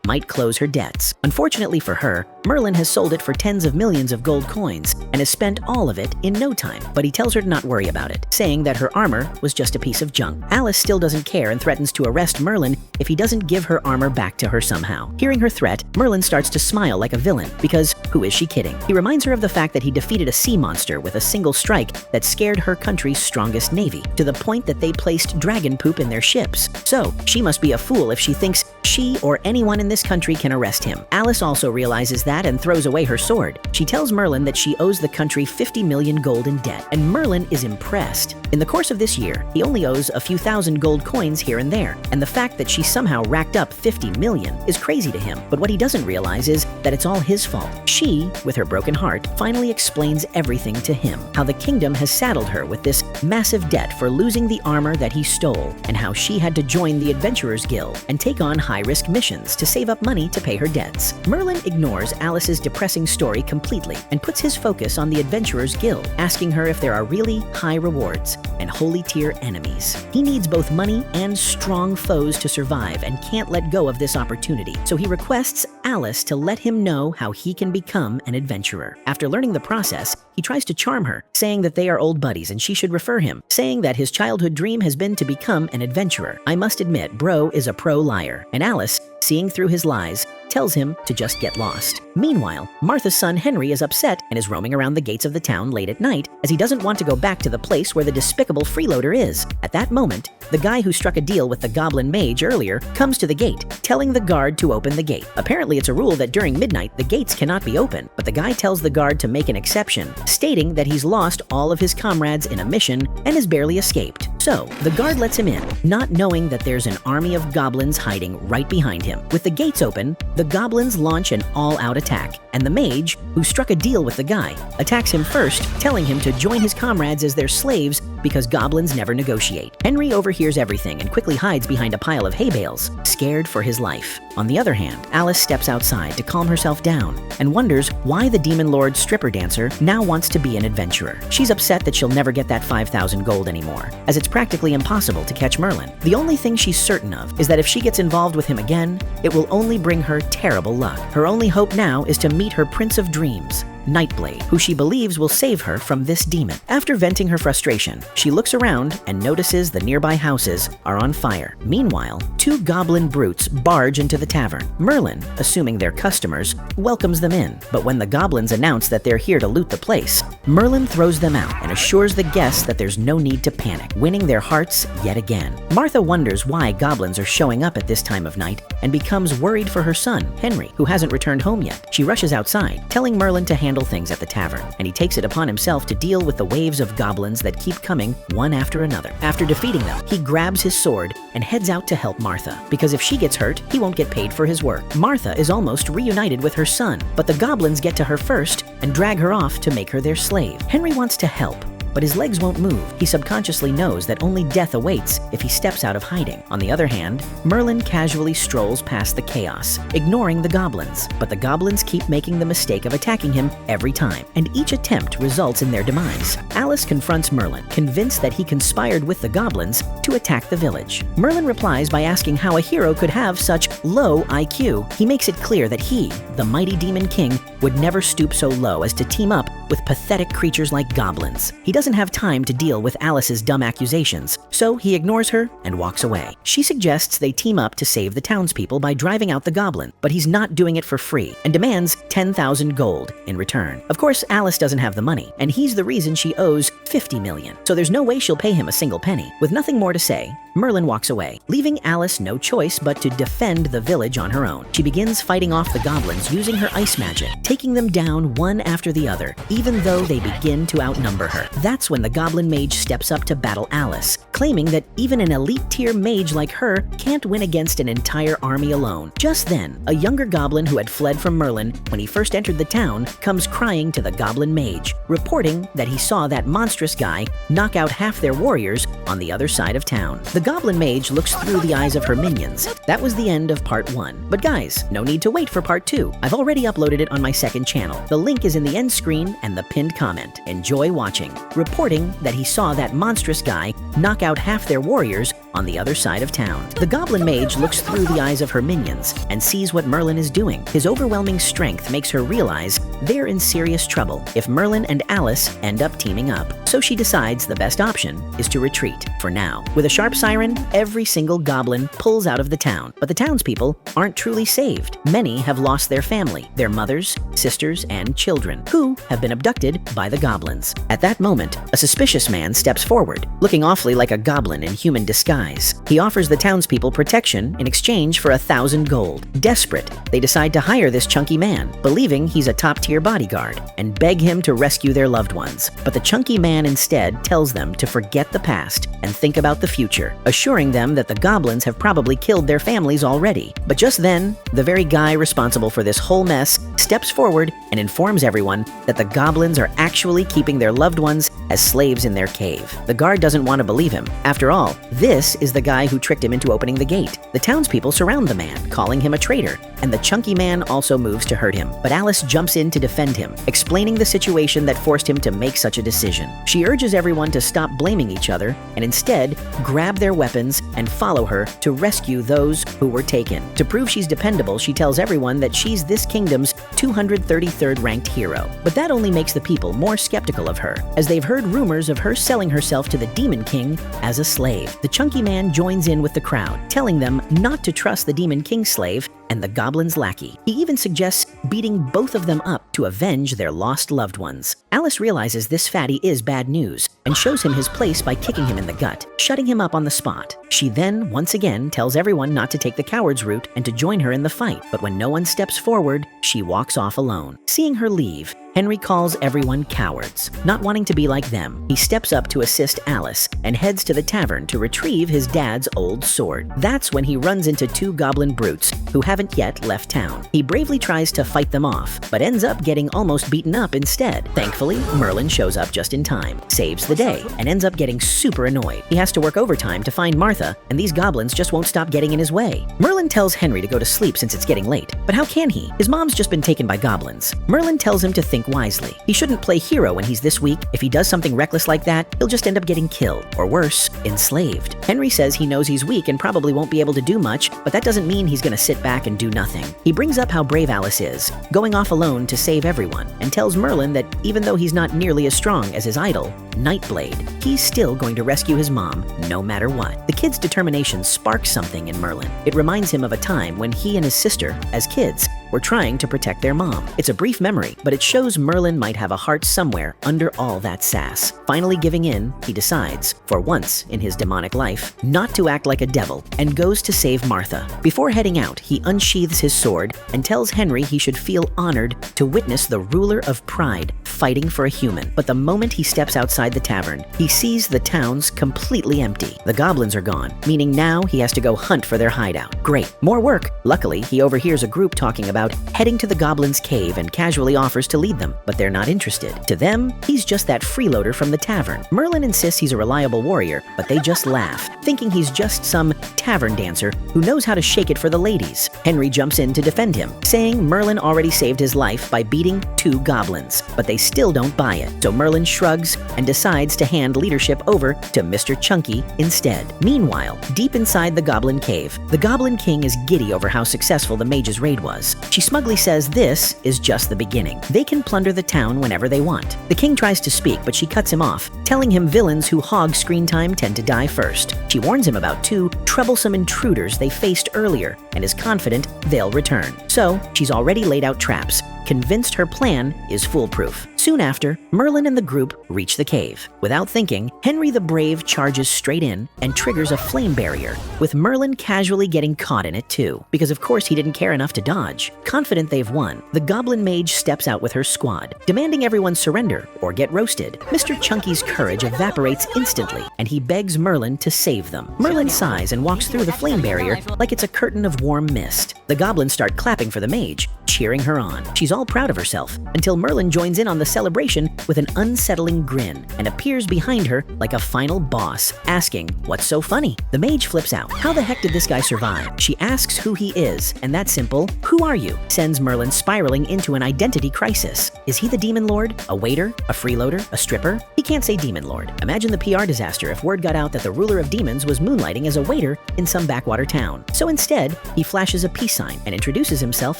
Speaker 1: might close her debts. Unfortunately for her, Merlin has sold it for tens of millions of gold coins and has spent all of it in no time, but he tells her to not worry about it, saying that her armor was just a piece of junk. Alice still doesn't care and threatens to arrest Merlin if he doesn't give her armor back to her somehow. Hearing her threat, Merlin starts to smile like a villain because who is she kidding? He reminds her of the fact that he defeated a sea monster with a single strike that scared her country's strongest navy, to the point that they placed dragon poop in their ships. So, she must be a fool if she thinks she or anyone in this country can arrest him. Alice also realizes that and throws away her sword. She tells Merlin that she owes the country 50 million gold in debt, and Merlin is impressed. In the course of this year, he only owes a few thousand gold coins here and there, and the fact that she somehow racked up 50 million is crazy to him. But what he doesn't realize is that it's all his fault. She, with her broken heart, finally explains everything to him. How the kingdom has saddled her with this massive debt for losing the armor that he stole, and how she had to join the Adventurers Guild and take on high-risk missions to save up money to pay her debts. Merlin ignores Alice's depressing story completely and puts his focus on the Adventurers Guild, asking her if there are really high rewards and holy tier enemies. He needs both money and strong foes to survive and can't let go of this opportunity, so he requests Alice to let him know how he can become an adventurer. After learning the process, he tries to charm her, saying that they are old buddies and she should refer him, saying that his childhood dream has been to become an adventurer. I must admit, bro is a pro liar, and Alice, seeing through his lies, tells him to just get lost. Meanwhile, Martha's son Henry is upset and is roaming around the gates of the town late at night as he doesn't want to go back to the place where the despicable freeloader is. At that moment, the guy who struck a deal with the goblin mage earlier comes to the gate, telling the guard to open the gate. Apparently, it's a rule that during midnight, the gates cannot be open, but the guy tells the guard to make an exception, stating that he's lost all of his comrades in a mission and has barely escaped. So, the guard lets him in, not knowing that there's an army of goblins hiding right behind him. With the gates open, the goblins launch an all-out attack, and the mage, who struck a deal with the guy, attacks him first, telling him to join his comrades as their slaves because goblins never negotiate. Henry overhears everything and quickly hides behind a pile of hay bales, scared for his life. On the other hand, Alice steps outside to calm herself down and wonders why the Demon Lord's stripper dancer now wants to be an adventurer. She's upset that she'll never get that 5,000 gold anymore, as it's practically impossible to catch Merlin. The only thing she's certain of is that if she gets involved with him again, it will only bring her terrible luck. Her only hope now is to meet her Prince of Dreams, Nightblade, who she believes will save her from this demon. After venting her frustration, she looks around and notices the nearby houses are on fire. Meanwhile, two goblin brutes barge into the tavern. Merlin, assuming they're customers, welcomes them in, but when the goblins announce that they're here to loot the place, Merlin throws them out and assures the guests that there's no need to panic, winning their hearts yet again. Martha wonders why goblins are showing up at this time of night and becomes worried for her son, Henry, who hasn't returned home yet. She rushes outside, telling Merlin to handle things at the tavern, and he takes it upon himself to deal with the waves of goblins that keep coming one after another. After defeating them, he grabs his sword and heads out to help Martha, because if she gets hurt, he won't get paid for his work. Martha is almost reunited with her son, but the goblins get to her first and drag her off to make her their slave. Henry wants to help, but his legs won't move. He subconsciously knows that only death awaits if he steps out of hiding. On the other hand, Merlin casually strolls past the chaos, ignoring the goblins. But the goblins keep making the mistake of attacking him every time, and each attempt results in their demise. Alice confronts Merlin, convinced that he conspired with the goblins to attack the village. Merlin replies by asking how a hero could have such low IQ. He makes it clear that he, the mighty Demon King, would never stoop so low as to team up with pathetic creatures like goblins. He doesn't have time to deal with Alice's dumb accusations, so he ignores her and walks away. She suggests they team up to save the townspeople by driving out the goblin, but he's not doing it for free and demands 10,000 gold in return. Of course, Alice doesn't have the money, and he's the reason she owes 50 million, so there's no way she'll pay him a single penny. With nothing more to say, Merlin walks away, leaving Alice no choice but to defend the village on her own. She begins fighting off the goblins using her ice magic, taking them down one after the other, even though they begin to outnumber her. That's when the goblin mage steps up to battle Alice, claiming that even an elite-tier mage like her can't win against an entire army alone. Just then, a younger goblin who had fled from Merlin when he first entered the town comes crying to the goblin mage, reporting that he saw that monstrous guy knock out half their warriors on the other side of town. The goblin mage looks through the eyes of her minions. That was the end of part 1. But guys, no need to wait for part 2. I've already uploaded it on my second channel. The link is in the end screen and the pinned comment. Enjoy watching. Reporting that he saw that monstrous guy knock out half their warriors on the other side of town. The goblin mage looks through the eyes of her minions and sees what Merlin is doing. His overwhelming strength makes her realize they're in serious trouble if Merlin and Alice end up teaming up. So she decides the best option is to retreat, for now. With a sharp siren, every single goblin pulls out of the town. But the townspeople aren't truly saved. Many have lost their family, their mothers, sisters, and children, who have been abducted by the goblins. At that moment, a suspicious man steps forward, looking awfully like a goblin in human disguise. He offers the townspeople protection in exchange for 1,000 gold. Desperate, they decide to hire this chunky man, believing he's a top-tier bodyguard, and beg him to rescue their loved ones. But the chunky man instead tells them to forget the past and think about the future, assuring them that the goblins have probably killed their families already. But just then, the very guy responsible for this whole mess steps forward and informs everyone that the goblins are actually keeping their loved ones as slaves in their cave. The guard doesn't want to believe him. After all, this is the guy who tricked him into opening the gate. The townspeople surround the man, calling him a traitor, and the chunky man also moves to hurt him. But Alice jumps in to defend him, explaining the situation that forced him to make such a decision. She urges everyone to stop blaming each other and instead grab their weapons and follow her to rescue those who were taken. To prove she's dependable, she tells everyone that she's this kingdom's 233rd ranked hero. But that only makes the people more skeptical of her, as they've heard rumors of her selling herself to the Demon King as a slave. The chunky man joins in with the crowd, telling them not to trust the Demon King's slave and the goblin's lackey. He even suggests beating both of them up to avenge their lost loved ones. Alice realizes this fatty is bad news and shows him his place by kicking him in the gut, shutting him up on the spot. She then, once again, tells everyone not to take the coward's route and to join her in the fight, but when no one steps forward, she walks off alone. Seeing her leave, Henry calls everyone cowards. Not wanting to be like them, he steps up to assist Alice and heads to the tavern to retrieve his dad's old sword. That's when he runs into 2 goblin brutes who haven't yet left town. He bravely tries to fight them off, but ends up getting almost beaten up instead. Thankfully, Merlin shows up just in time, saves the day, and ends up getting super annoyed. He has to work overtime to find Martha, and these goblins just won't stop getting in his way. Merlin tells Henry to go to sleep since it's getting late, but how can he? His mom's just been taken by goblins. Merlin tells him to think wisely. He shouldn't play hero when he's this weak. If he does something reckless like that, he'll just end up getting killed, or worse, enslaved. Henry says he knows he's weak and probably won't be able to do much, but that doesn't mean he's gonna sit back and do nothing. He brings up how brave Alice is, going off alone to save everyone, and tells Merlin that even though he's not nearly as strong as his idol, Nightblade, he's still going to rescue his mom, no matter what. The kid's determination sparks something in Merlin. It reminds him of a time when he and his sister, as kids, were trying to protect their mom. It's a brief memory, but it shows Merlin might have a heart somewhere under all that sass. Finally giving in, he decides, for once in his demonic life, not to act like a devil, and goes to save Martha. Before heading out, he unsheathes his sword and tells Henry he should feel honored to witness the ruler of pride fighting for a human. But the moment he steps outside the tavern, he sees the town's completely empty. The goblins are gone, meaning now he has to go hunt for their hideout. Great, more work. Luckily, he overhears a group talking about heading to the goblins' cave and casually offers to lead them, but they're not interested. To them, he's just that freeloader from the tavern. Merlin insists he's a reliable warrior, but they just laugh, thinking he's just some tavern dancer who knows how to shake it for the ladies. Henry jumps in to defend him, saying Merlin already saved his life by beating 2 goblins, but they still don't buy it. So Merlin shrugs and decides to hand leadership over to Mr. Chunky instead. Meanwhile, deep inside the goblin cave, the Goblin King is giddy over how successful the mage's raid was. She smugly says this is just the beginning. They can plunder the town whenever they want. The king tries to speak, but she cuts him off, telling him villains who hog screen time tend to die first. She warns him about 2 troublesome intruders they faced earlier and is confident they'll return. So, she's already laid out traps, convinced her plan is foolproof. Soon after, Merlin and the group reach the cave. Without thinking, Henry the Brave charges straight in and triggers a flame barrier, with Merlin casually getting caught in it too, because of course he didn't care enough to dodge. Confident they've won, the Goblin Mage steps out with her squad, demanding everyone surrender or get roasted. Mr. Chunky's courage evaporates instantly, and he begs Merlin to save them. Merlin sighs and walks through the flame barrier like it's a curtain of warm mist. The goblins start clapping for the mage, cheering her on. She's all proud of herself, until Merlin joins in on the celebration with an unsettling grin and appears behind her like a final boss, asking, "What's so funny?" The mage flips out. How the heck did this guy survive? She asks who he is, and that simple, "Who are you?" sends Merlin spiraling into an identity crisis. Is he the Demon Lord? A waiter? A freeloader? A stripper? He can't say Demon Lord. Imagine the PR disaster if word got out that the ruler of demons was moonlighting as a waiter in some backwater town. So instead, he flashes a peace sign and introduces himself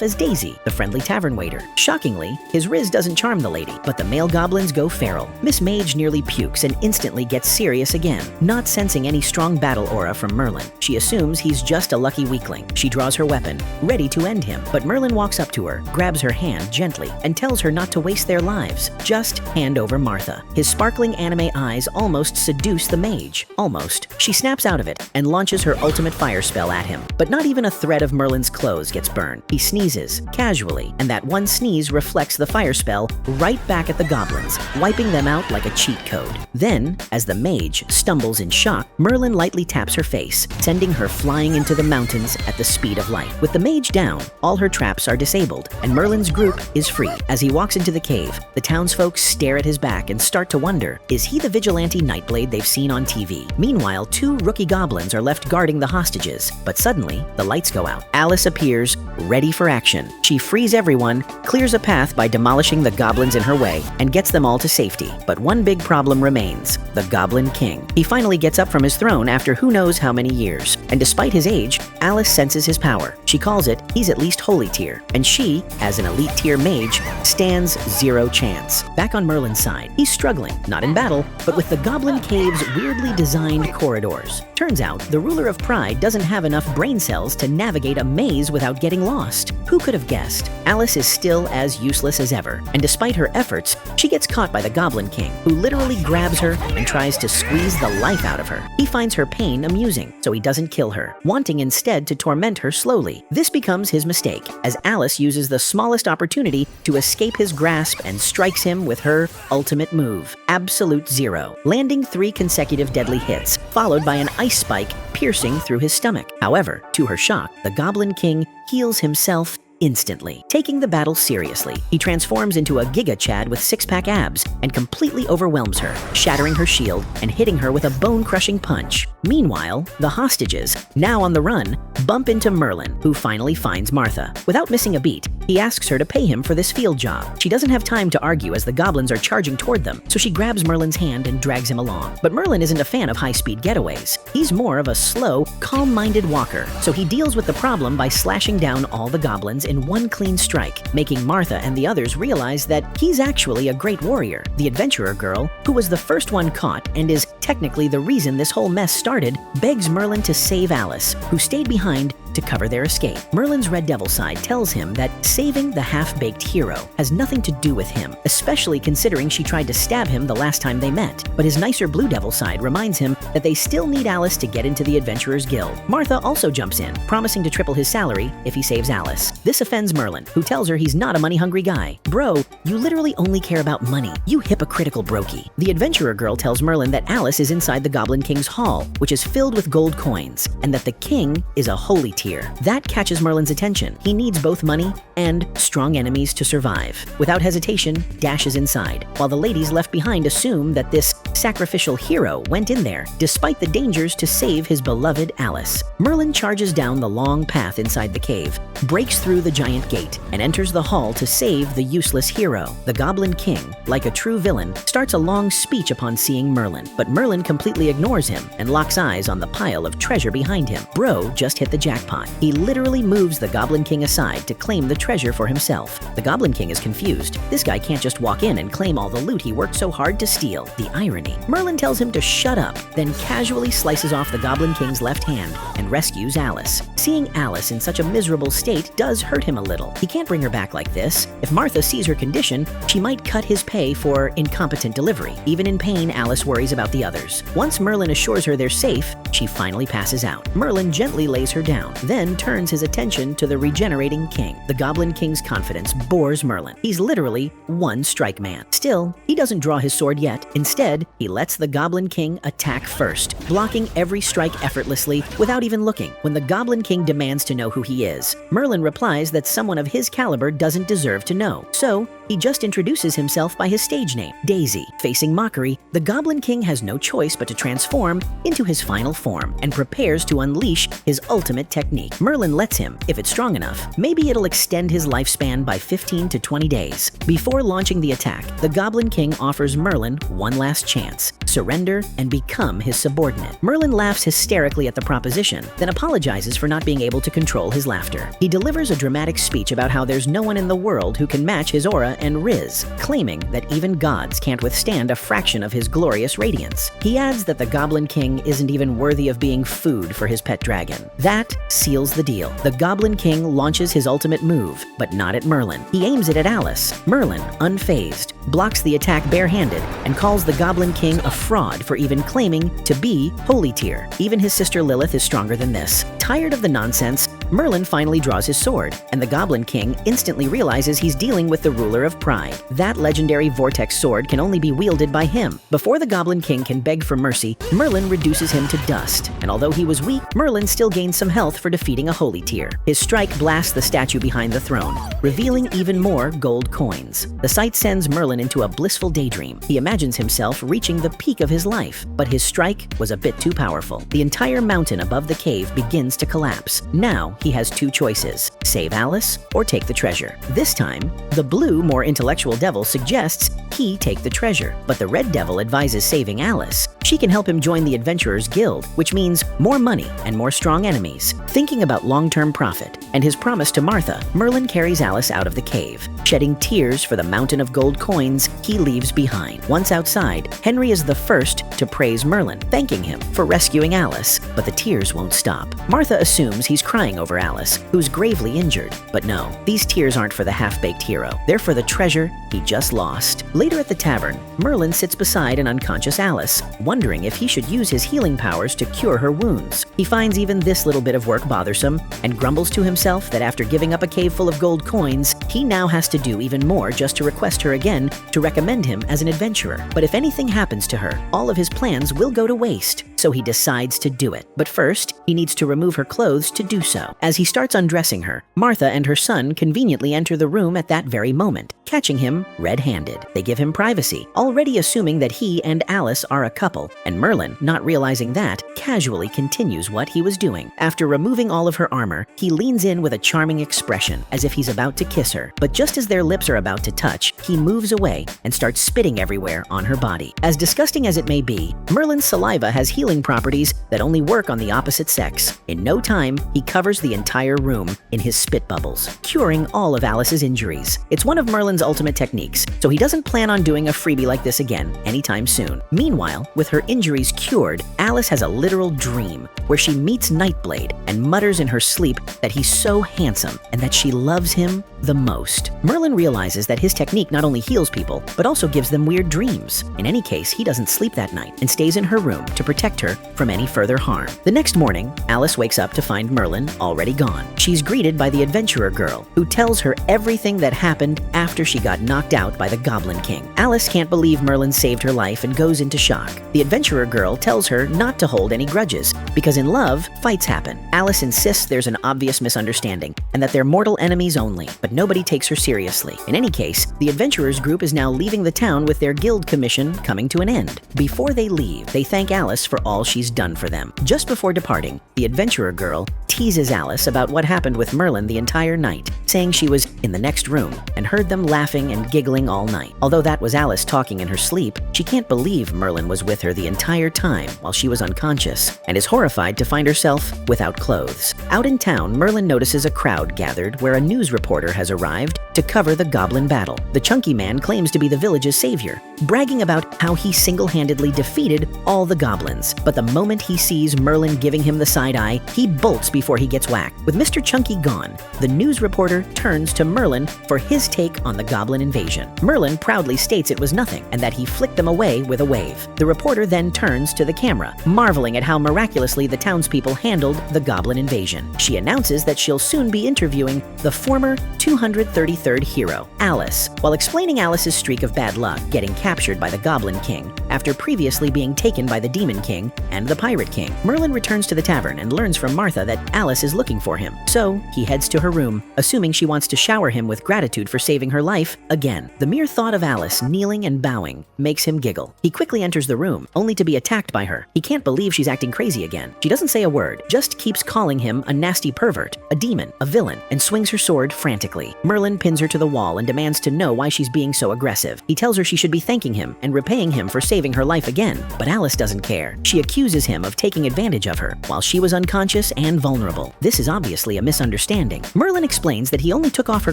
Speaker 1: as Daisy, the friendly tavern waiter. Shockingly, his riz doesn't charm the lady, but the male goblins go feral. Miss Mage nearly pukes and instantly gets serious again, not sensing any strong battle aura from Merlin. She assumes he's just a lucky weakling. She draws her weapon, ready to end him, but Merlin walks up to her, grabs her hand gently, and tells her not to waste their lives. Just hand over Martha. His sparkling anime eyes almost seduce the mage. Almost. She snaps out of it and launches her ultimate fire spell at him, but not even a thread of Merlin's clothes gets burned. He sneezes, casually, and that one sneeze reflects the fire spell right back at the goblins, wiping them out like a cheat code. Then, as the mage stumbles in shock, Merlin lightly taps her face, sending her flying into the mountains at the speed of light. With the mage down, all her traps are disabled, and Merlin's group is free. As he walks into the cave, the townsfolk stare at his back and start to wonder, is he the vigilante Nightblade they've seen on TV? Meanwhile, 2 rookie goblins are left guarding the hostages, but suddenly, the lights go out. Alice appears, ready for action. She frees everyone, clears a path by demolishing the goblins in her way, and gets them all to safety. But one big problem remains: the Goblin King. He finally gets up from his throne after who knows how many years, and despite his age, Alice senses his power. She calls it he's at least holy tier, and she, as an elite tier mage, stands 0 chance. Back on Merlin's side, he's struggling, not in battle, but with the Goblin Cave's weirdly designed corridors. Turns out, the ruler of Pride doesn't have enough brain cells to navigate a maze without getting lost. Who could have guessed? Alice is still as useless as ever, and despite her efforts, she gets caught by the Goblin King, who literally grabs her and tries to squeeze the life out of her. He finds her pain amusing, so he doesn't kill her, wanting instead to torment her slowly. This becomes his mistake, as Alice uses the smallest opportunity to escape his grasp and strikes him with her ultimate move, Absolute Zero, landing 3 consecutive deadly hits, followed by an ice spike piercing through his stomach. However, to her shock, the Goblin King heals himself instantly. Taking the battle seriously, he transforms into a Giga Chad with 6-pack abs and completely overwhelms her, shattering her shield and hitting her with a bone-crushing punch. Meanwhile, the hostages, now on the run, bump into Merlin, who finally finds Martha. Without missing a beat, he asks her to pay him for this field job. She doesn't have time to argue as the goblins are charging toward them, so she grabs Merlin's hand and drags him along. But Merlin isn't a fan of high-speed getaways. He's more of a slow, calm-minded walker, so he deals with the problem by slashing down all the goblins in one clean strike, making Martha and the others realize that he's actually a great warrior. The adventurer girl, who was the first one caught and is technically the reason this whole mess started, begs Merlin to save Alice, who stayed behind to cover their escape. Merlin's Red Devil side tells him that saving the half-baked hero has nothing to do with him, especially considering she tried to stab him the last time they met. But his nicer Blue Devil side reminds him that they still need Alice to get into the Adventurers Guild. Martha also jumps in, promising to triple his salary if he saves Alice. This offends Merlin, who tells her he's not a money-hungry guy. Bro, you literally only care about money, you hypocritical brokey. The adventurer girl tells Merlin that Alice is inside the Goblin King's hall, which is filled with gold coins, and that the king is a holy tier. That catches Merlin's attention. He needs both money and strong enemies to survive. Without hesitation, dashes inside, while the ladies left behind assume that this sacrificial hero went in there, despite the dangers to save his beloved Alice. Merlin charges down the long path inside the cave, breaks through the giant gate, and enters the hall to save the useless hero. The Goblin King, like a true villain, starts a long speech upon seeing Merlin, but Merlin completely ignores him and locks eyes on the pile of treasure behind him. Bro just hit the jackpot. jackpot. He literally moves the Goblin King aside to claim the treasure for himself. The Goblin King is confused. This guy can't just walk in and claim all the loot he worked so hard to steal. The irony. Merlin tells him to shut up, then casually slices off the Goblin King's left hand and rescues Alice. Seeing Alice in such a miserable state does hurt him a little. He can't bring her back like this. If Martha sees her condition, she might cut his pay for incompetent delivery. Even in pain, Alice worries about the others. Once Merlin assures her they're safe, she finally passes out. Merlin gently lays her down, then turns his attention to the regenerating king. The Goblin King's confidence bores Merlin. He's literally one strike man. Still, he doesn't draw his sword yet. Instead, he lets the Goblin King attack first, blocking every strike effortlessly without even looking. When the Goblin King demands to know who he is, Merlin replies that someone of his caliber doesn't deserve to know. So, he just introduces himself by his stage name, Daisy. Facing mockery, the Goblin King has no choice but to transform into his final form and prepares to unleash his ultimate technique. Merlin lets him, if it's strong enough. Maybe it'll extend his lifespan by 15 to 20 days. Before launching the attack, the Goblin King offers Merlin one last chance: surrender and become his subordinate. Merlin laughs hysterically at the proposition, then apologizes for not being able to control his laughter. He delivers a dramatic speech about how there's no one in the world who can match his aura and riz, claiming that even gods can't withstand a fraction of his glorious radiance. He adds that the Goblin King isn't even worthy of being food for his pet dragon. That seals the deal. The Goblin King launches his ultimate move, but not at Merlin. He aims it at Alice. Merlin, unfazed, blocks the attack barehanded and calls the Goblin King a fraud for even claiming to be holy tier. Even his sister Lilith is stronger than this. Tired of the nonsense, Merlin finally draws his sword, and the Goblin King instantly realizes he's dealing with the ruler of pride. That legendary vortex sword can only be wielded by him. Before the Goblin King can beg for mercy, Merlin reduces him to dust, and although he was weak, Merlin still gains some health for defeating a holy tier. His strike blasts the statue behind the throne, revealing even more gold coins. The sight sends Merlin into a blissful daydream. He imagines himself reaching the peak of his life, but his strike was a bit too powerful. The entire mountain above the cave begins to collapse. Now, he has two choices: save Alice or take the treasure. This time, the blue, more intellectual devil suggests he take the treasure, but the red devil advises saving Alice. She can help him join the Adventurers Guild, which means more money and more strong enemies. Thinking about long-term profit and his promise to Martha, Merlin carries Alice out of the cave. Shedding tears for the mountain of gold coins he leaves behind. Once outside, Henry is the first to praise Merlin, thanking him for rescuing Alice, but the tears won't stop. Martha assumes he's crying over Alice, who's gravely injured. But no, these tears aren't for the half-baked hero. They're for the treasure he just lost. Later at the tavern, Merlin sits beside an unconscious Alice, wondering if he should use his healing powers to cure her wounds. He finds even this little bit of work bothersome and grumbles to himself that after giving up a cave full of gold coins, he now has to do even more just to request her again to recommend him as an adventurer. But if anything happens to her, all of his plans will go to waste, so he decides to do it. But first, he needs to remove her clothes to do so. As he starts undressing her, Martha and her son conveniently enter the room at that very moment, catching him red-handed. They give him privacy, already assuming that he and Alice are a couple, and Merlin, not realizing that, casually continues what he was doing. After removing all of her armor, he leans in with a charming expression, as if he's about to kiss her. But just as their lips are about to touch, he moves away and starts spitting everywhere on her body. As disgusting as it may be, Merlin's saliva has healing properties that only work on the opposite sex. In no time, he covers the entire room in his spit bubbles, curing all of Alice's injuries. It's one of Merlin's ultimate techniques, so he doesn't plan on doing a freebie like this again anytime soon. Meanwhile, with her injuries cured, Alice has a literal dream where she meets Nightblade and mutters in her sleep that he's so handsome and that she loves him the most. Merlin realizes that his technique not only heals people, but also gives them weird dreams. In any case, he doesn't sleep that night and stays in her room to protect her from any further harm. The next morning, Alice wakes up to find Merlin already gone. She's greeted by the adventurer girl, who tells her everything that happened after she got knocked out by the Goblin King. Alice can't believe Merlin saved her life and goes into shock. The adventurer girl tells her not to hold any grudges, because in love, fights happen. Alice insists there's an obvious misunderstanding and that they're mortal enemies only, but but nobody takes her seriously. In any case, the adventurers group is now leaving the town with their guild commission coming to an end. Before they leave, they thank Alice for all she's done for them. Just before departing, the adventurer girl teases Alice about what happened with Merlin the entire night, saying she was in the next room and heard them laughing and giggling all night. Although that was Alice talking in her sleep, she can't believe Merlin was with her the entire time while she was unconscious, and is horrified to find herself without clothes. Out in town, Merlin notices a crowd gathered where a news reporter has arrived to cover the goblin battle. The chunky man claims to be the village's savior, bragging about how he single-handedly defeated all the goblins. But the moment he sees Merlin giving him the side eye, he bolts before he gets whacked. With Mr. Chunky gone, the news reporter turns to Merlin for his take on the goblin invasion. Merlin proudly states it was nothing and that he flicked them away with a wave. The reporter then turns to the camera, marveling at how miraculously the townspeople handled the goblin invasion. She announces that she'll soon be interviewing the former 233rd hero, Alice, while explaining Alice's streak of bad luck getting captured by the Goblin King after previously being taken by the Demon King and the Pirate King. Merlin returns to the tavern and learns from Martha that Alice is looking for him, so he heads to her room, assuming she wants to shower him with gratitude for saving her life again. The mere thought of Alice kneeling and bowing makes him giggle. He quickly enters the room, only to be attacked by her. He can't believe she's acting crazy again. She doesn't say a word, just keeps calling him a nasty pervert, a demon, a villain, and swings her sword frantically. Merlin pins her to the wall and demands to know why she's being so aggressive. He tells her she should be thanking him and repaying him for saving her life again, but Alice doesn't care. She accuses him of taking advantage of her while she was unconscious and vulnerable. This is obviously a misunderstanding. Merlin explains that he only took off her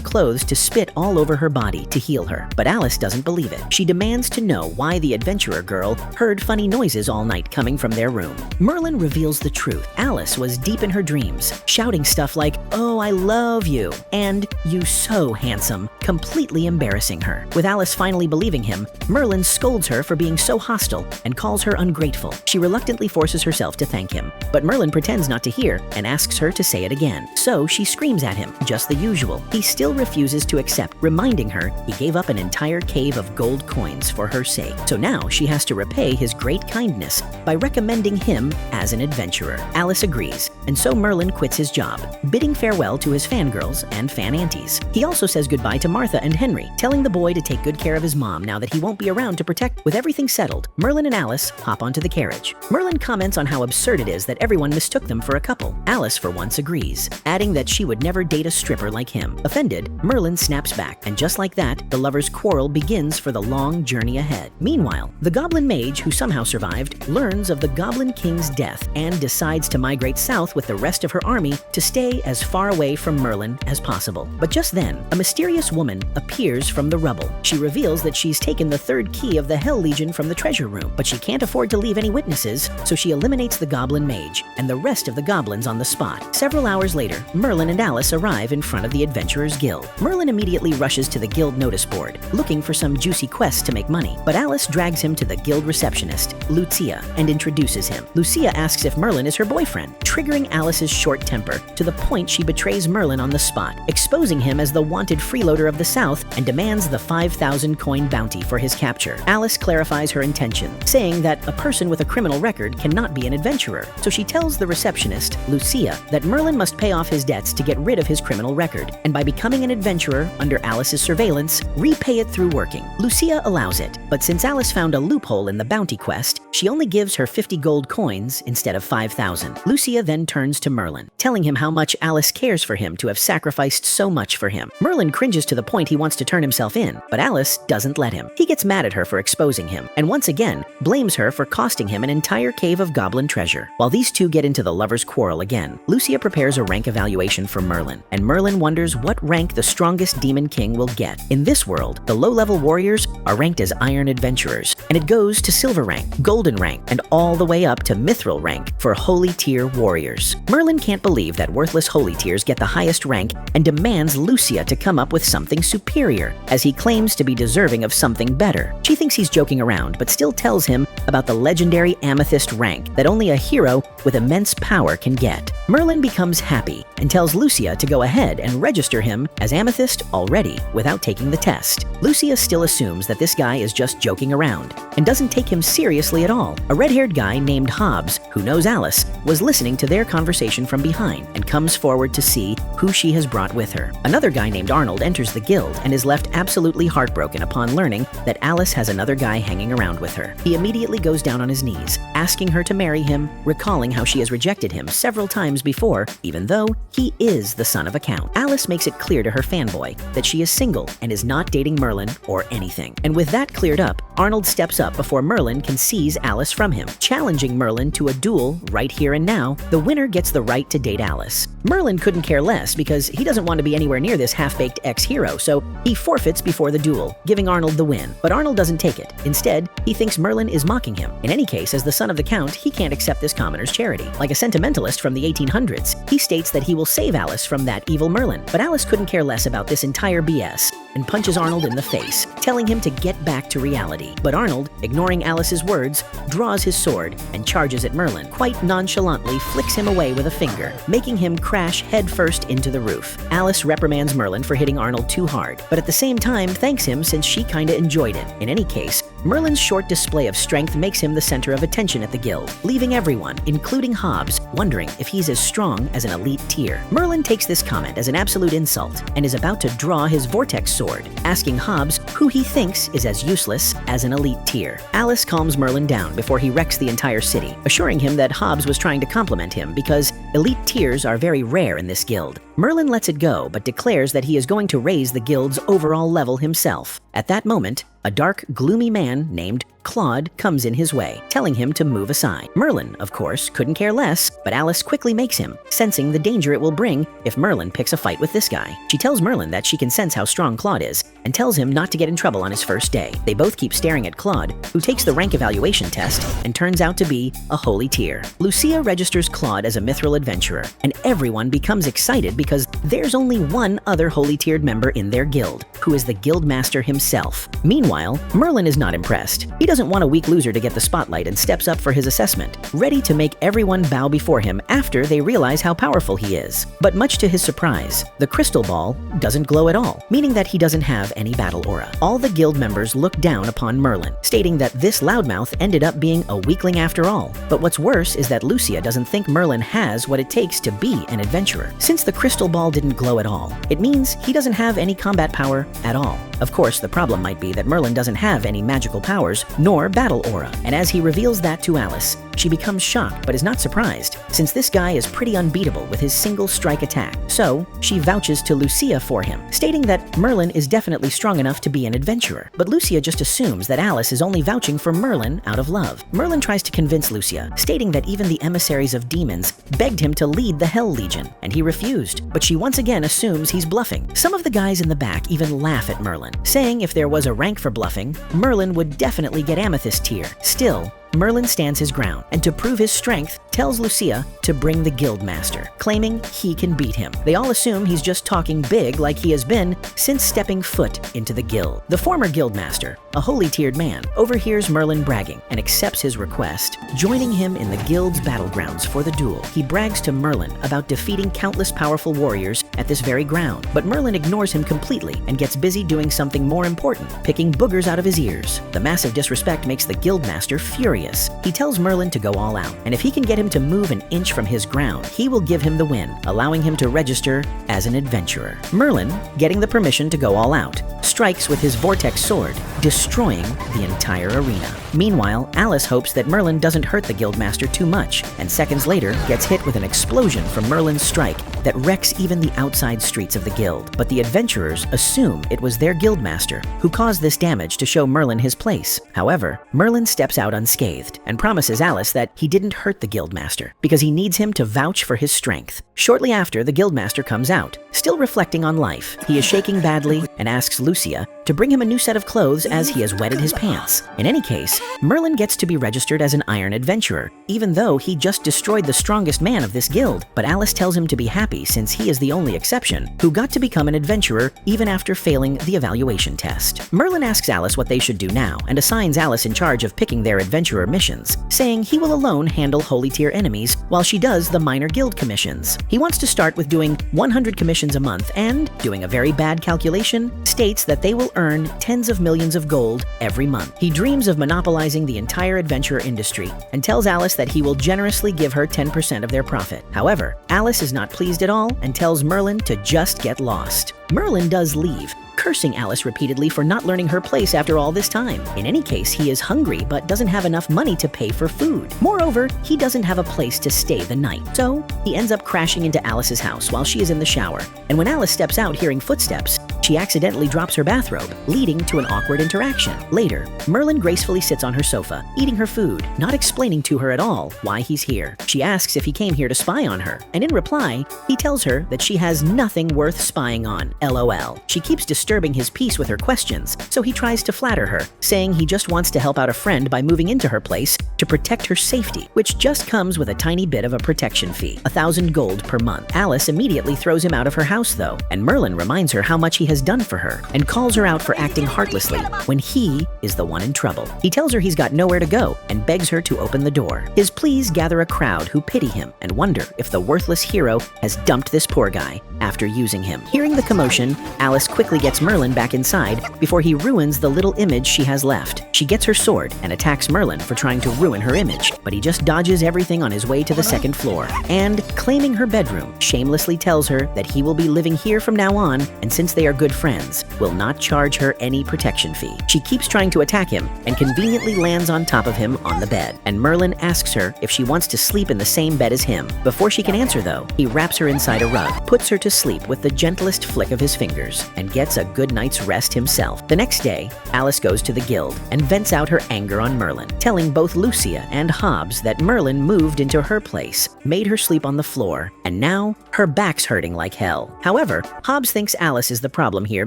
Speaker 1: clothes to spit all over her body to heal her, but Alice doesn't believe it. She demands to know why the adventurer girl heard funny noises all night coming from their room. Merlin reveals the truth. Alice was deep in her dreams, shouting stuff like, "Oh, I love you," and "You so handsome," completely embarrassing her. With Alice finally believing him, Merlin scolds her for being so hostile and calls her ungrateful. She reluctantly forces herself to thank him, but Merlin pretends not to hear and asks her to say it again. So she screams at him, just the usual. He still refuses to accept, reminding her he gave up an entire cave of gold coins for her sake. So now she has to repay his great kindness by recommending him as an adventurer. Alice agrees, and so Merlin quits his job, bidding farewell to his fangirls and fan aunties. He also says goodbye to Martha and Henry, telling the boy to take good care of his mom now that he won't be around to protect. With everything settled, Merlin and Alice hop onto the carriage. Merlin comments on how absurd it is that everyone mistook them for a couple. Alice, for once, agrees, adding that she would never date a stripper like him. Offended, Merlin snaps back, and just like that, the lovers' quarrel begins for the long journey ahead. Meanwhile, the Goblin Mage, who somehow survived, learns of the Goblin King's death and decides to migrate south with the rest of her army to stay as far away from Merlin as possible. But just then, a mysterious woman appears from the rubble. She reveals that she's taken the third key of the Hell Legion from the treasure room, but she can't afford to leave any witnesses, so she eliminates the Goblin Mage and the rest of the goblins on the spot. Several hours later, Merlin and Alice arrive in front of the Adventurers Guild. Merlin immediately rushes to the guild notice board, looking for some juicy quests to make money, but Alice drags him to the guild receptionist, Lucia, and introduces him. Lucia asks if Merlin is her boyfriend, triggering Alice's short temper to the point she betrays Merlin on the spot, exposing him as the wanted freeloader of the South and demands the 5,000 coin bounty for his capture. Alice clarifies her intention, saying that a person with a criminal record cannot be an adventurer, so she tells the receptionist, Lucia, that Merlin must pay off his debts to get rid of his criminal record, and by becoming an adventurer under Alice's surveillance, repay it through working. Lucia allows it, but since Alice found a loophole in the bounty quest, she only gives her 50 gold coins instead of 5,000. Lucia then turns to Merlin, telling him how much Alice cares for him to have sacrificed so much for him. Merlin cringes to the point he wants to turn himself in, but Alice doesn't let him. He gets mad at her for exposing him, and once again, blames her for costing him an entire cave of goblin treasure. While these two get into the lovers' quarrel again, Lucia prepares a rank evaluation for Merlin, and Merlin wonders what rank the strongest Demon King will get. In this world, the low-level warriors are ranked as Iron Adventurers, and it goes to Silver rank, Golden rank, and all the way up to Mithril rank for Holy Tier warriors. Merlin can't believe that worthless Holy Tiers get the highest rank and demands Lucia to come up with something superior, as he claims to be deserving of something better. She thinks he's joking around, but still tells him about the legendary Amethyst rank that only a hero with immense power can get. Merlin becomes happy and tells Lucia to go ahead and register him as Amethyst already without taking the test. Lucia still assumes that this guy is just joking around and doesn't take him seriously at all. A red-haired guy named Hobbs, who who knows Alice, was listening to their conversation from behind and comes forward to see who she has brought with her. Another guy named Arnold enters the guild and is left absolutely heartbroken upon learning that Alice has another guy hanging around with her. He immediately goes down on his knees, asking her to marry him, recalling how she has rejected him several times before, even though he is the son of a count. Alice makes it clear to her fanboy that she is single and is not dating Merlin or anything. And with that cleared up, Arnold steps up before Merlin can seize Alice from him, challenging Merlin to a duel right here and now. The winner gets the right to date Alice. Merlin couldn't care less because he doesn't want to be anywhere near this half-baked ex-hero, so he forfeits before the duel, giving Arnold the win. But Arnold doesn't take it. Instead, he thinks Merlin is mocking him. In any case, as the son of the count, he can't accept this commoner's charity. Like a sentimentalist from the 1800s, he states that he will save Alice from that evil Merlin. But Alice couldn't care less about this entire BS and punches Arnold in the face, telling him to get back to reality. But Arnold, ignoring Alice's words, draws his sword and charges at Merlin. Quite nonchalantly flicks him away with a finger, making him crash headfirst into the roof. Alice reprimands Merlin for hitting Arnold too hard, but at the same time thanks him since she kinda enjoyed it. In any case, Merlin's short display of strength makes him the center of attention at the guild, leaving everyone, including Hobbs, wondering if he's as strong as an elite tier. Merlin takes this comment as an absolute insult and is about to draw his vortex sword, asking Hobbs who he thinks is as useless as an elite tier. Alice calms Merlin down before he wrecks the entire city, assuring him that Hobbs was trying to compliment him because elite tiers are very rare in this guild. Merlin lets it go, but declares that he is going to raise the guild's overall level himself. At that moment, a dark, gloomy man named Claude comes in his way, telling him to move aside. Merlin, of course, couldn't care less, but Alice quickly makes him, sensing the danger it will bring if Merlin picks a fight with this guy. She tells Merlin that she can sense how strong Claude is, and tells him not to get in trouble on his first day. They both keep staring at Claude, who takes the rank evaluation test and turns out to be a holy tier. Lucia registers Claude as a mithril adventurer, and everyone becomes excited because there's only one other holy tiered member in their guild, who is the guild master himself. Meanwhile, Merlin is not impressed. He doesn't want a weak loser to get the spotlight and steps up for his assessment, ready to make everyone bow before him after they realize how powerful he is. But much to his surprise, the crystal ball doesn't glow at all, meaning that he doesn't have any battle aura. All the guild members look down upon Merlin, stating that this loudmouth ended up being a weakling after all. But what's worse is that Lucia doesn't think Merlin has what it takes to be an adventurer. Since the crystal ball didn't glow at all, it means he doesn't have any combat power at all. Of course, the problem might be that Merlin doesn't have any magical powers nor battle aura, and as he reveals that to Alice, she becomes shocked but is not surprised, since this guy is pretty unbeatable with his single strike attack. So, she vouches to Lucia for him, stating that Merlin is definitely strong enough to be an adventurer. But Lucia just assumes that Alice is only vouching for Merlin out of love. Merlin tries to convince Lucia, stating that even the emissaries of demons begged him to lead the Hell Legion, and he refused. But she once again assumes he's bluffing. Some of the guys in the back even laugh at Merlin, saying if there was a rank for bluffing, Merlin would definitely get Amethyst tier. Still, Merlin stands his ground, and to prove his strength, tells Lucia to bring the Guildmaster, claiming he can beat him. They all assume he's just talking big like he has been since stepping foot into the guild. The former Guildmaster, a holy tiered man, overhears Merlin bragging and accepts his request, joining him in the guild's battlegrounds for the duel. He brags to Merlin about defeating countless powerful warriors at this very ground, but Merlin ignores him completely and gets busy doing something more important, picking boogers out of his ears. The massive disrespect makes the Guildmaster furious. He tells Merlin to go all out, and if he can get him to move an inch from his ground, he will give him the win, allowing him to register as an adventurer. Merlin, getting the permission to go all out, strikes with his vortex sword, destroying the entire arena. Meanwhile, Alice hopes that Merlin doesn't hurt the Guildmaster too much, and seconds later gets hit with an explosion from Merlin's strike that wrecks even the outside streets of the guild. But the adventurers assume it was their Guildmaster who caused this damage to show Merlin his place. However, Merlin steps out unscathed and promises Alice that he didn't hurt the Guildmaster because he needs him to vouch for his strength. Shortly after, the Guildmaster comes out, still reflecting on life. He is shaking badly and asks Lucia to bring him a new set of clothes as he has wetted his pants. In any case, Merlin gets to be registered as an Iron Adventurer, even though he just destroyed the strongest man of this guild. But Alice tells him to be happy since he is the only exception who got to become an adventurer even after failing the evaluation test. Merlin asks Alice what they should do now and assigns Alice in charge of picking their adventurer missions, saying he will alone handle holy tier enemies while she does the minor guild commissions. He wants to start with doing 100 commissions commissions a month and, doing a very bad calculation, states that they will earn tens of millions of gold every month. He dreams of monopolizing the entire adventure industry and tells Alice that he will generously give her 10% of their profit. However, Alice is not pleased at all and tells Merlin to just get lost. Merlin does leave, cursing Alice repeatedly for not learning her place after all this time. In any case, he is hungry but doesn't have enough money to pay for food. Moreover, he doesn't have a place to stay the night. So, he ends up crashing into Alice's house while she is in the shower. And when Alice steps out hearing footsteps, she accidentally drops her bathrobe, leading to an awkward interaction. Later, Merlin gracefully sits on her sofa, eating her food, not explaining to her at all why he's here. She asks if he came here to spy on her, and in reply, he tells her that she has nothing worth spying on, LOL. She keeps disturbing his peace with her questions, so he tries to flatter her, saying he just wants to help out a friend by moving into her place to protect her safety, which just comes with a tiny bit of a protection fee, 1,000 gold per month. Alice immediately throws him out of her house though, and Merlin reminds her how much he has done for her and calls her out for acting heartlessly when he is the one in trouble. He tells her he's got nowhere to go and begs her to open the door. His pleas gather a crowd who pity him and wonder if the worthless hero has dumped this poor guy after using him. Hearing the commotion, Alice quickly gets Merlin back inside before he ruins the little image she has left. She gets her sword and attacks Merlin for trying to ruin her image, but he just dodges everything on his way to the second floor and, claiming her bedroom, shamelessly tells her that he will be living here from now on, and since they are good friends, will not charge her any protection fee. She keeps trying to attack him and conveniently lands on top of him on the bed, and Merlin asks her if she wants to sleep in the same bed as him. Before she can answer though, he wraps her inside a rug, puts her to sleep with the gentlest flick of his fingers, and gets a good night's rest himself. The next day, Alice goes to the guild and vents out her anger on Merlin, telling both Lucia and Hobbs that Merlin moved into her place, made her sleep on the floor, and now her back's hurting like hell. However, Hobbs thinks Alice is the problem here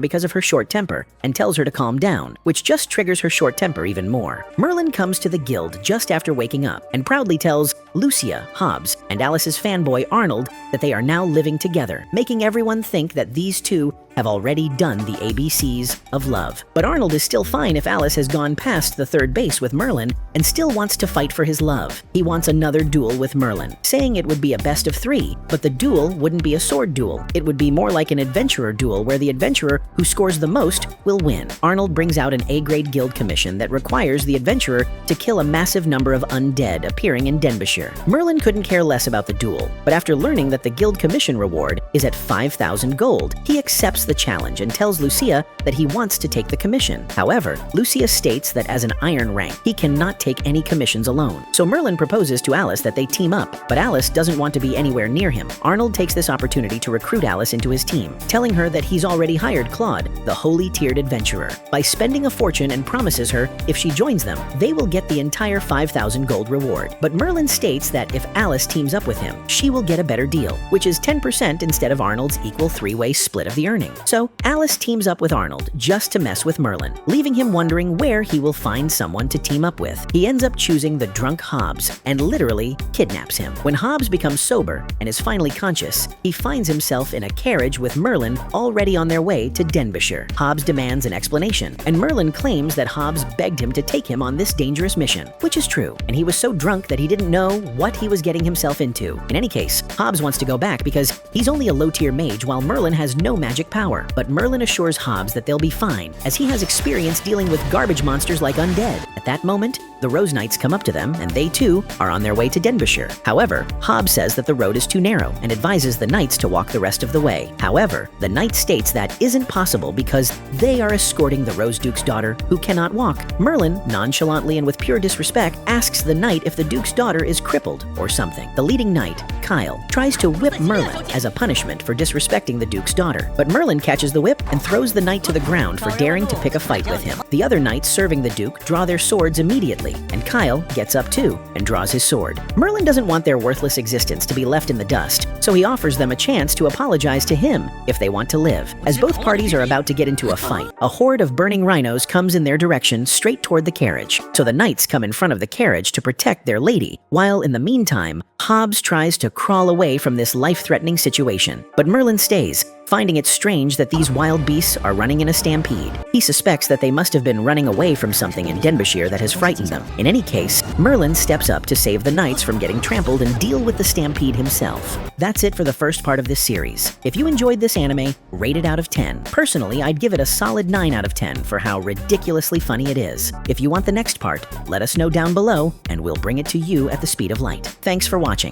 Speaker 1: because of her short temper and tells her to calm down, which just triggers her short temper even more. Merlin comes to the guild just after waking up and proudly tells Lucia, Hobbs, and Alice's fanboy Arnold that they are now living together, making everyone think that these two have already done the ABCs of love. But Arnold is still fine if Alice has gone past the third base with Merlin and still wants to fight for his love. He wants another duel with Merlin, saying it would be a best of 3, but the duel wouldn't be a sword duel. It would be more like an adventurer duel where the adventurer who scores the most will win. Arnold brings out an A-grade guild commission that requires the adventurer to kill a massive number of undead appearing in Denbighshire. Merlin couldn't care less about the duel, but after learning that the guild commission reward is at 5,000 gold, he accepts the challenge and tells Lucia that he wants to take the commission. However, Lucia states that as an iron rank, he cannot take any commissions alone. So Merlin proposes to Alice that they team up, but Alice doesn't want to be anywhere near him. Arnold takes this opportunity to recruit Alice into his team, telling her that he's already hired Claude, the holy tiered adventurer, by spending a fortune, and promises her if she joins them, they will get the entire 5,000 gold reward. But Merlin states that if Alice teams up with him, she will get a better deal, which is 10% instead of Arnold's equal 3-way split of the earnings. So Alice teams up with Arnold just to mess with Merlin, leaving him wondering where he will find someone to team up with. He ends up choosing the drunk Hobbs and literally kidnaps him. When Hobbs becomes sober and is finally conscious, he finds himself in a carriage with Merlin already on their way to Denbighshire. Hobbs demands an explanation, and Merlin claims that Hobbs begged him to take him on this dangerous mission, which is true, and he was so drunk that he didn't know what he was getting himself into. In any case, Hobbs wants to go back because he's only a low-tier mage while Merlin has no magic power, but Merlin assures Hobbs that they'll be fine, as he has experience dealing with garbage monsters like undead. At that moment, the Rose Knights come up to them, and they too are on their way to Denbighshire. However, Hobbs says that the road is too narrow and advises the Knights to walk the rest of the way. However, the Knight states that isn't possible because they are escorting the Rose Duke's daughter, who cannot walk. Merlin, nonchalantly and with pure disrespect, asks the Knight if the Duke's daughter is crippled or something. The leading Knight, Kyle, tries to whip Merlin as a punishment for disrespecting the Duke's daughter, but Merlin catches the whip and throws the Knight to the ground for daring to pick a fight with him. The other Knights serving the Duke draw their swords immediately, and Kyle gets up too and draws his sword. Merlin doesn't want their worthless existence to be left in the dust, so he offers them a chance to apologize to him if they want to live. As both parties are about to get into a fight, a horde of burning rhinos comes in their direction straight toward the carriage, so the Knights come in front of the carriage to protect their lady, while in the meantime, Hobbs tries to crawl away from this life-threatening situation. But Merlin stays, finding it strange that these wild beasts are running in a stampede. He suspects that they must have been running away from something in Denbighshire that has frightened them. In any case, Merlin steps up to save the knights from getting trampled and deal with the stampede himself. That's it for the first part of this series. If you enjoyed this anime, rate it out of 10. Personally, I'd give it a solid 9 out of 10 for how ridiculously funny it is. If you want the next part, let us know down below, and we'll bring it to you at the speed of light. Thanks for watching.